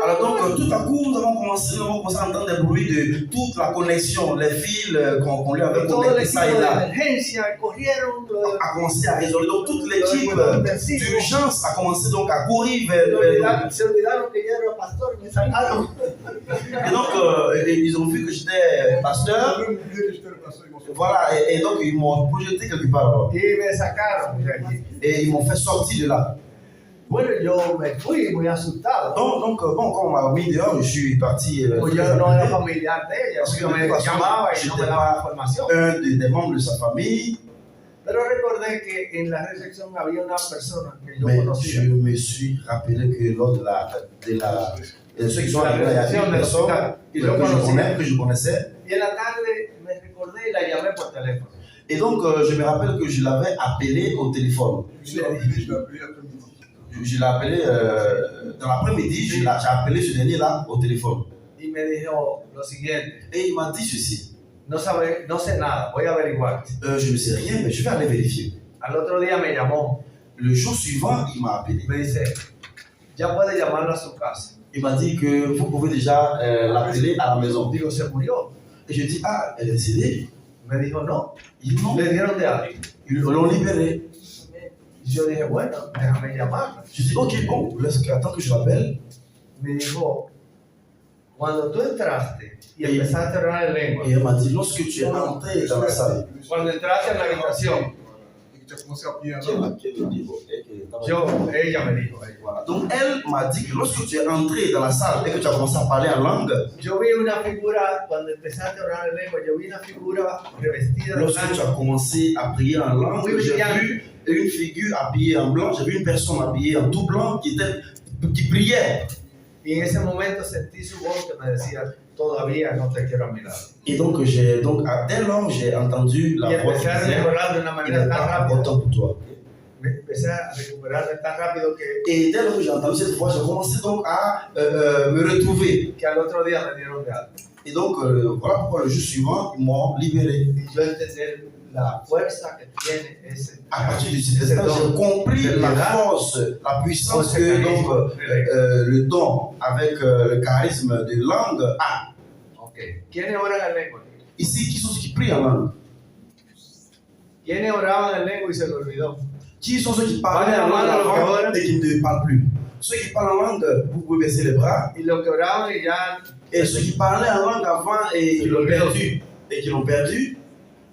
Speaker 3: Alors donc, tout à coup, nous avons commencé à entendre des bruits de toute la connexion, les fils qu'on lui avait
Speaker 5: Y todo el
Speaker 3: connectés ça
Speaker 5: equipo
Speaker 3: et
Speaker 5: de
Speaker 3: là,
Speaker 5: emergencia corrieron.
Speaker 3: a commencé à résoudre. Donc toute l'équipe d'urgence a commencé donc à courir vers
Speaker 5: Se olvidaron que yo era pastor, me sacaron.
Speaker 3: Et donc, ils ont vu que j'étais pasteur.
Speaker 7: Même oublié que j'étais le pasteur, ils m'ont fait
Speaker 3: Voilà, et donc ils m'ont projeté quelque part.
Speaker 5: Y me sacaron de allí.
Speaker 3: Et ils m'ont fait sortir de là.
Speaker 5: Bueno, yo me fui muy asustado.
Speaker 3: Donc bon, quand on m'a mis dehors, je suis parti.
Speaker 5: Pues yo no era familiar de ella,
Speaker 3: Parce que
Speaker 5: yo me
Speaker 3: de toute façon,
Speaker 5: llamaba y no
Speaker 3: j'étais
Speaker 5: me daba
Speaker 3: pas
Speaker 5: información.
Speaker 3: un des membres de sa famille,
Speaker 5: Pero recordé que en la recepción había una persona que yo
Speaker 3: mais
Speaker 5: conocía.
Speaker 3: je me suis rappelé que lors de ceux qui sont arrivés, il y a une personne que je connaissais.
Speaker 5: Y en la tarde me recordé y la llamé por teléfono.
Speaker 3: Et donc, je me rappelle que je l'avais appelé au téléphone.
Speaker 7: Je l'ai appelé après-midi.
Speaker 3: Je l'ai appelé dans l'après-midi, j'ai appelé ce dernier-là au téléphone.
Speaker 5: Y me dijo lo siguiente:
Speaker 3: Et il m'a dit ceci.
Speaker 5: no sé nada, voy a averiguar.
Speaker 3: Je ne sais rien, mais je vais aller vérifier.
Speaker 5: Al otro día me llamó,
Speaker 3: Le jour suivant, il m'a appelé.
Speaker 5: me dice, ya puede llamarlo a su casa.
Speaker 3: Il m'a dit que vous pouvez déjà l'appeler à la maison.
Speaker 5: Digo, se murió.
Speaker 3: Et je dis, ah, elle est décédée.
Speaker 5: Me dijo, no,
Speaker 3: Ils non,
Speaker 5: le dieron de alta.
Speaker 3: ils l'ont libérée.
Speaker 5: Yo dije, bueno, déjame llamarla.
Speaker 3: Je dis, ok, bon, attends que je l'appelle.
Speaker 5: Me dijo, cuando tú entraste y empezaste a orar en lengua,
Speaker 3: Et elle m'a dit, lorsque tu es entré dans la salle,
Speaker 5: cuando entraste en la habitación,
Speaker 7: Et que tu as commencé à prier en langue.
Speaker 5: ella me dijo,
Speaker 3: Voilà. Donc elle m'a dit que lorsque tu es entré dans la salle et que tu as commencé à parler en langue,
Speaker 5: yo vi una figura, cuando empezaste a orar en lengua, yo vi una figura revestida de
Speaker 3: lorsque tu
Speaker 5: blanco.
Speaker 3: as commencé à prier en langue, j'ai vu une figure habillée en blanc, j'ai vu une personne habillée en tout blanc qui priait.
Speaker 5: Y en ese momento sentí su voz que me decía, todavía no te quiero a mi lado.
Speaker 3: Et donc, dès lors, j'ai entendu
Speaker 5: Y
Speaker 3: la voix qui
Speaker 5: empecé a
Speaker 3: disait,
Speaker 5: recuperar de una
Speaker 3: il
Speaker 5: manera
Speaker 3: n'est
Speaker 5: tan
Speaker 3: pas
Speaker 5: rápida.
Speaker 3: important pour toi.
Speaker 5: Me empecé a recuperar tan rápido
Speaker 3: Et dès lors que j'ai entendu cette voix, j'ai commencé donc à me retrouver.
Speaker 5: que al otro día me dieron de alta.
Speaker 3: Et donc, voilà pourquoi le jour suivant, ils m'ont libéré.
Speaker 5: Y yo entendí la fuerza que tiene ese.
Speaker 3: À partir de cet instant, j'ai compris la force, la puissance que donc, le don avec le charisme de langue a.
Speaker 5: Ok. ¿Quiénes oran en lengua?
Speaker 3: Ici, qui sont ceux qui prient en langue?
Speaker 5: ¿Quiénes oraban en lengua y se lo olvidó?
Speaker 3: Qui sont ceux qui parlaient en langue avant et qui ne parlent plus? Ceux qui parlent en langue, vous pouvez baisser les bras.
Speaker 5: Y los que oraban y ya.
Speaker 3: Et ceux qui parlaient en langue avant et qui l'ont perdu,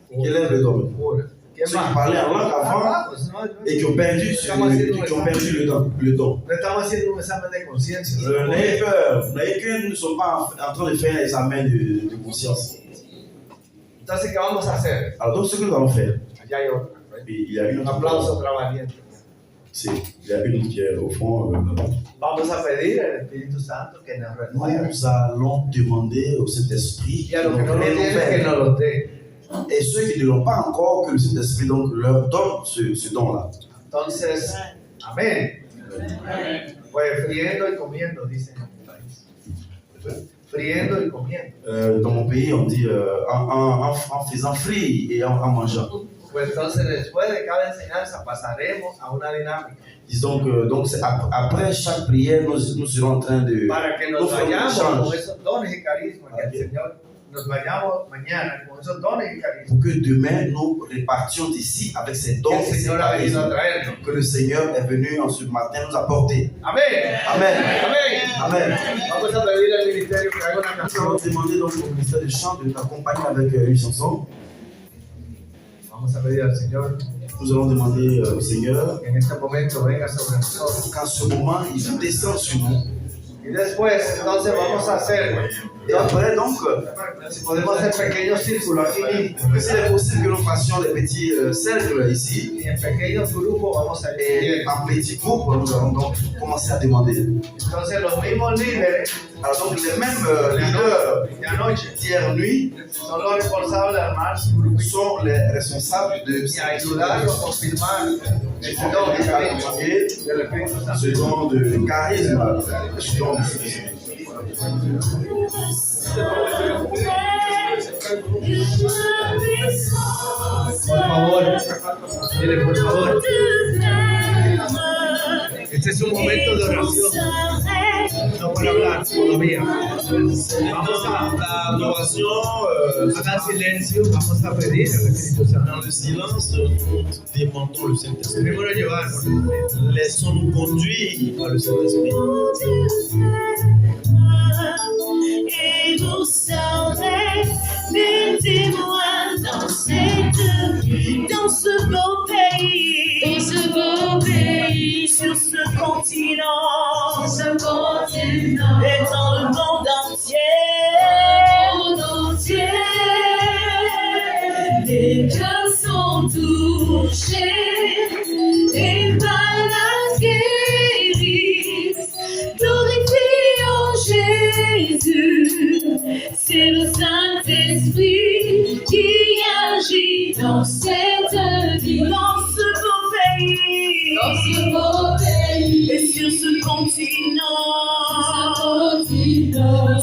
Speaker 3: qui lèvent le dos.
Speaker 5: Una. ¿Quién
Speaker 3: Ceux qui
Speaker 5: más?
Speaker 3: parlaient en langue avant
Speaker 5: Pues no,
Speaker 3: et qui ont perdu, le don.
Speaker 5: no estamos haciendo un examen de conciencia.
Speaker 3: N'ayez peur, nous ne sommes pas en train de faire un examen de conscience.
Speaker 5: Entonces, ¿qué vamos a hacer?
Speaker 3: Alors donc ce que nous allons faire,
Speaker 5: Allá hay otra.
Speaker 3: il y a une
Speaker 5: Un
Speaker 3: autre
Speaker 5: aplauso otra valiente.
Speaker 3: il y a une autre qui est au fond.
Speaker 5: Vamos a pedir al Espíritu Santo que nos renueve.
Speaker 3: Nous allons demander au Saint-Esprit
Speaker 5: Y a los que no lo tienen, que
Speaker 3: renouvelle.
Speaker 5: nos lo dé.
Speaker 3: Et ceux qui ne l'ont pas encore, que le Saint-Esprit donc leur donne ce don-là.
Speaker 5: Entonces, amén. Pues friendo y comiendo, dicen en mi país. Friendo y comiendo.
Speaker 3: Dans mon pays, on dit en faisant frire et en mangeant.
Speaker 5: Pues entonces, después de cada enseñanza, pasaremos a una dinámica
Speaker 3: Disons que donc après chaque prière, nous serons en train de
Speaker 5: para que
Speaker 3: nous
Speaker 5: nos
Speaker 3: faire un
Speaker 5: vayamos
Speaker 3: échange.
Speaker 5: con esos dones y carismas que el Señor nos vayamos mañana con esos dones y carismas
Speaker 3: pour que demain nous repartions d'ici avec ces
Speaker 5: que
Speaker 3: dons
Speaker 5: el
Speaker 3: et ces
Speaker 5: Señor ha venido a
Speaker 3: charismes
Speaker 5: traernos.
Speaker 3: que le Seigneur est venu en ce matin nous apporter.
Speaker 5: Amén.
Speaker 3: Amen.
Speaker 5: Amén.
Speaker 3: Amen.
Speaker 5: Vamos a pedir al ministerio que haga una
Speaker 3: Nous
Speaker 5: canción.
Speaker 3: allons demander donc au ministère du chant de nous accompagner avec une chanson.
Speaker 5: Vamos a pedir al Señor
Speaker 3: Nous allons demander au Seigneur
Speaker 5: que en este momento venga sobre nosotros.
Speaker 3: qu'en ce moment, il descend sur nous.
Speaker 5: Y después, entonces, vamos a hacer,
Speaker 3: Et après, donc,
Speaker 5: si podemos hacer pequeños círculos aquí
Speaker 3: s'il est possible que nous fassions des petits cercles ici,
Speaker 5: y en pequeños grupos vamos a
Speaker 3: et
Speaker 5: ir.
Speaker 3: en petits groupes, nous allons donc commencer à demander.
Speaker 5: Entonces, los mismos líderes
Speaker 3: Alors donc, les mêmes leaders
Speaker 5: de anoche
Speaker 3: d'hier nuit
Speaker 5: son los responsables de armar su grupo
Speaker 3: sont les responsables de
Speaker 5: y ayudarlos a confirmar el don de carisma del Espíritu Santo.
Speaker 3: ce don de charisme, ce don de Saint-Esprit.
Speaker 5: Por favor, dile por favor. Este es Este es un momento de oración. No para hablar todavía. Vamos a
Speaker 3: L'adoration,
Speaker 5: hagan silencio. Vamos a pedir al Espíritu Santo.
Speaker 3: dans le silence, demandons le Saint-Esprit.
Speaker 5: Primero llevar por un momento.
Speaker 3: Laissons-nous conduire par le Saint-Esprit.
Speaker 1: Et vous serez des témoins dans ce beau pays, sur ce continent, et dans le monde entier. Les cœurs sont touchés, les malades guéris, glorifions Jésus. C'est le Saint-Esprit qui agit dans cette vie, dans ce beau pays, et sur ce continent,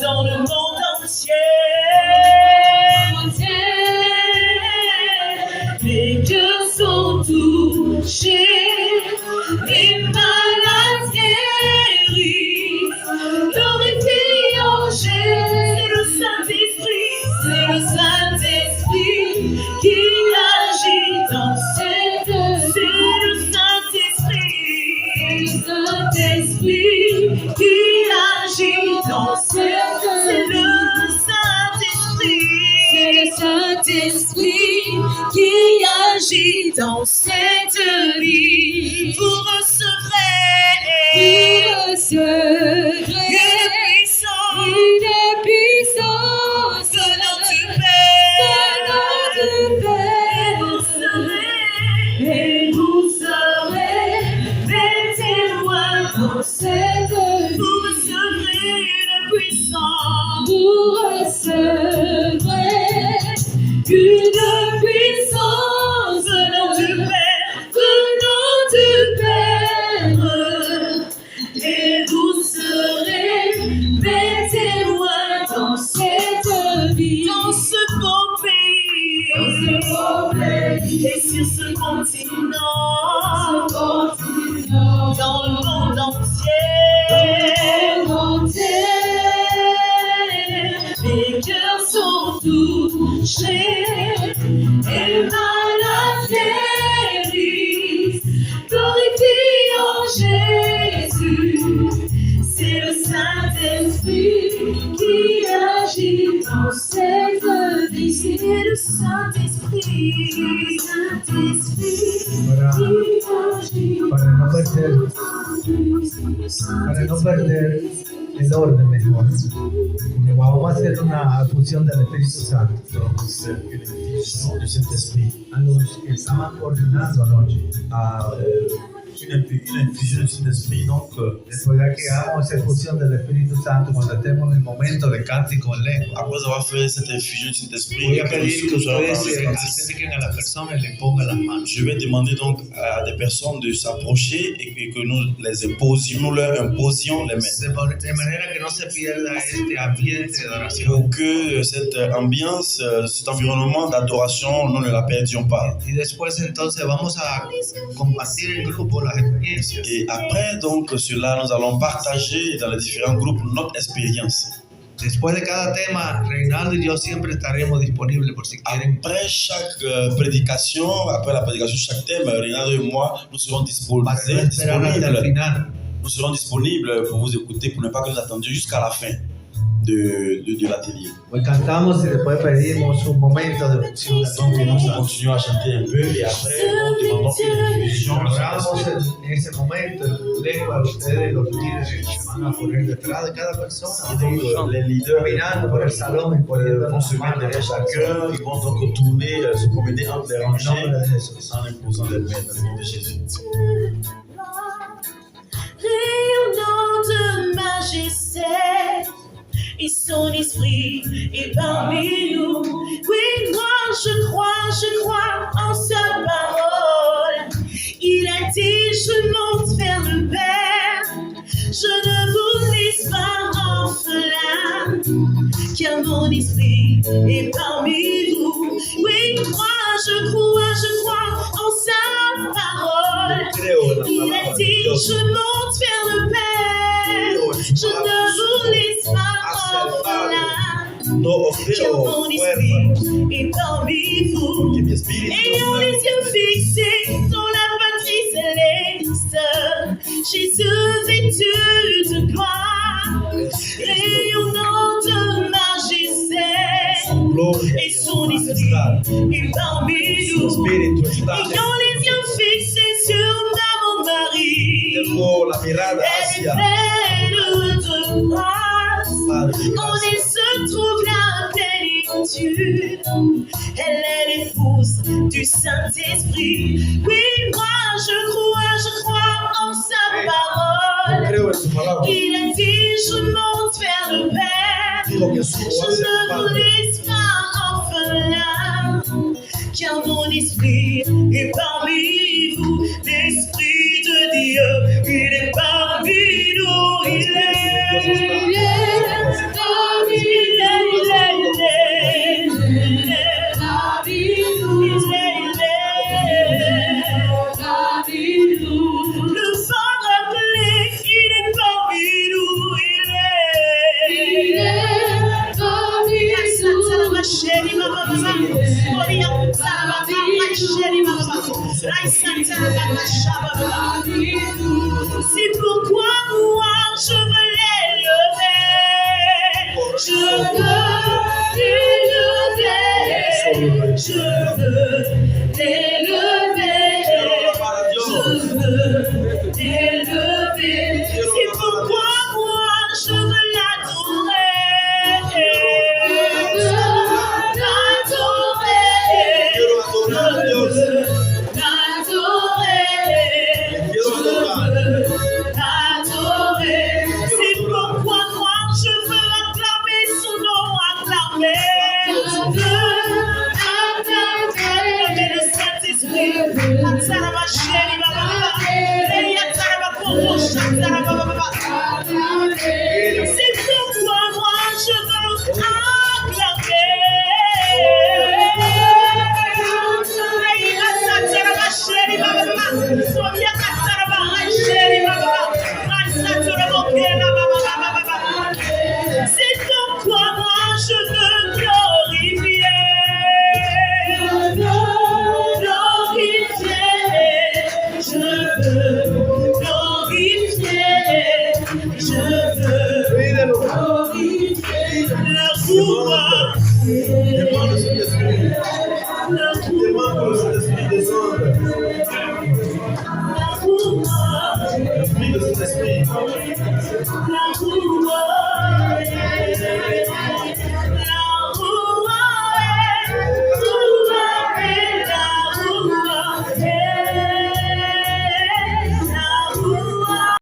Speaker 1: dans le monde entier. Les cœurs sont touchés, les malades guéris, glorifions Jésus. C'est le Saint-Esprit qui agit dans cette vie. C'est le Saint-Esprit qui agit dans cette vie. C'est le Saint-Esprit qui agit dans cette vie. Vous recevrez une puissance venant du Père. Et vous serez des témoins dans cette vie. Vous recevrez une puissance. Vous recevrez une puissance venant du Père, et vous serez des témoins dans cette vie, dans ce beau pays, et sur ce continent, dans le monde entier. Les cœurs sont touchés, et malades guéris, glorifions Jésus. C'est le Saint-Esprit qui agit dans cette vie. C'est le Saint-Esprit qui agit dans cette vie.
Speaker 5: Para no perder el orden mejor, vamos a hacer una fusión del Espíritu Santo.
Speaker 3: C'est une infusion du Saint-Esprit.
Speaker 5: A los que estaban coordinando anoche,
Speaker 3: Une infusion du Saint-Esprit, donc,
Speaker 5: después de que hagamos esa fusión del Espíritu Santo, cuando estemos en el momento de cántico en lengua,
Speaker 3: après avoir fait cette infusion du Saint-Esprit,
Speaker 5: voy a pedir que
Speaker 3: nous allons
Speaker 5: ustedes
Speaker 3: parler
Speaker 5: se
Speaker 3: cantique.
Speaker 5: acerquen a la persona y le pongan las manos.
Speaker 3: Je vais demander donc à des personnes de s'approcher et que nous leur imposions les mains.
Speaker 5: De manera que no se pierda este ambiente de oración.
Speaker 3: Pour que cette ambiance, cet environnement d'adoration, nous ne la perdions pas.
Speaker 5: Y después entonces vamos a compartir en grupo las experiencias.
Speaker 3: Et après donc cela, nous allons partager dans les différents groupes notre expérience.
Speaker 5: Después de cada tema, Reinaldo y yo siempre estaremos disponibles por si quieren.
Speaker 3: Après chaque prédication, après la prédication, chaque thème, Renato et moi, nous serons disponibles. Nous serons disponibles pour vous écouter, pour ne pas que nous attendions jusqu'à la fin de l'atelier.
Speaker 5: Hoy cantamos y después pedimos un momento de fusión.
Speaker 3: Donc nous continuons à chanter un peu et après nous demandons une infusion.
Speaker 5: Oramos en ese momento en lengua, ustedes los líderes se van a poner detrás de cada persona.
Speaker 3: Et donc les leaders
Speaker 5: Caminando por el salón y poniendo
Speaker 3: vont se mettre derrière chacun, ils vont donc tourner, se promener entre les rangées en imposant les mains dans le nom de Jésus.
Speaker 1: Rayonnant de majesté, et son esprit est parmi nous. Oui, moi je crois en sa parole. Il a dit, je monte vers le Père, je ne vous laisse pas orphelin, car mon esprit est parmi vous. Oui, moi je crois en sa parole. Il a dit,
Speaker 4: Dios.
Speaker 1: Je monte vers le Père. Je ne vous laisse pas orphelin.
Speaker 4: No os
Speaker 1: Car
Speaker 4: dejo
Speaker 1: mon
Speaker 4: huérfanos.
Speaker 1: esprit est parmi vous.
Speaker 4: Que mi espíritu
Speaker 1: Ayant les yeux fixés sur la patrie céleste, Jésus vêtu de gloire, rayonnant de majesté,
Speaker 4: su gloria
Speaker 1: et
Speaker 4: y su
Speaker 1: son esprit
Speaker 4: majestad.
Speaker 1: est parmi
Speaker 4: Su
Speaker 1: nous.
Speaker 4: espíritu está
Speaker 1: Ayant les yeux fixés sur mon Marie,
Speaker 4: Tengo la mirada
Speaker 1: elle est
Speaker 4: hacia
Speaker 1: pleine de grâce.
Speaker 4: Padre de
Speaker 1: En elle
Speaker 4: gracia.
Speaker 1: se trouve la plénitude. Elle est l'épouse du Saint-Esprit. Oui, moi je crois en sa parole.
Speaker 4: Creo en su palabra.
Speaker 1: Il a dit, je monte vers le Père.
Speaker 4: Digo que subo
Speaker 1: Je
Speaker 4: hacia
Speaker 1: ne
Speaker 4: el
Speaker 1: vous
Speaker 4: Padre.
Speaker 1: laisse pas orphelin, car mon esprit est parmi vous. L'Esprit de Dieu, il est parmi nous. Il est parmi nous. Le sang appelé, il est parmi nous. Il est parmi c'est pourquoi moi je veux l'élever. Je veux l'élever. Je veux l'élever. Je veux l'élever. C'est pourquoi moi je veux l'adorer. C'est pourquoi moi je veux acclamer son nom, acclamer. Je veux acclamer le Saint-Esprit. C'est pourquoi moi je veux c'est pourquoi moi je veux glorifier. Je veux glorifier. Je veux glorifier la voix.
Speaker 4: Demande au Saint-Esprit.
Speaker 1: La
Speaker 4: Demande au Saint-Esprit descendre.
Speaker 1: voix.
Speaker 4: L'esprit de Saint-Esprit.
Speaker 1: La voix.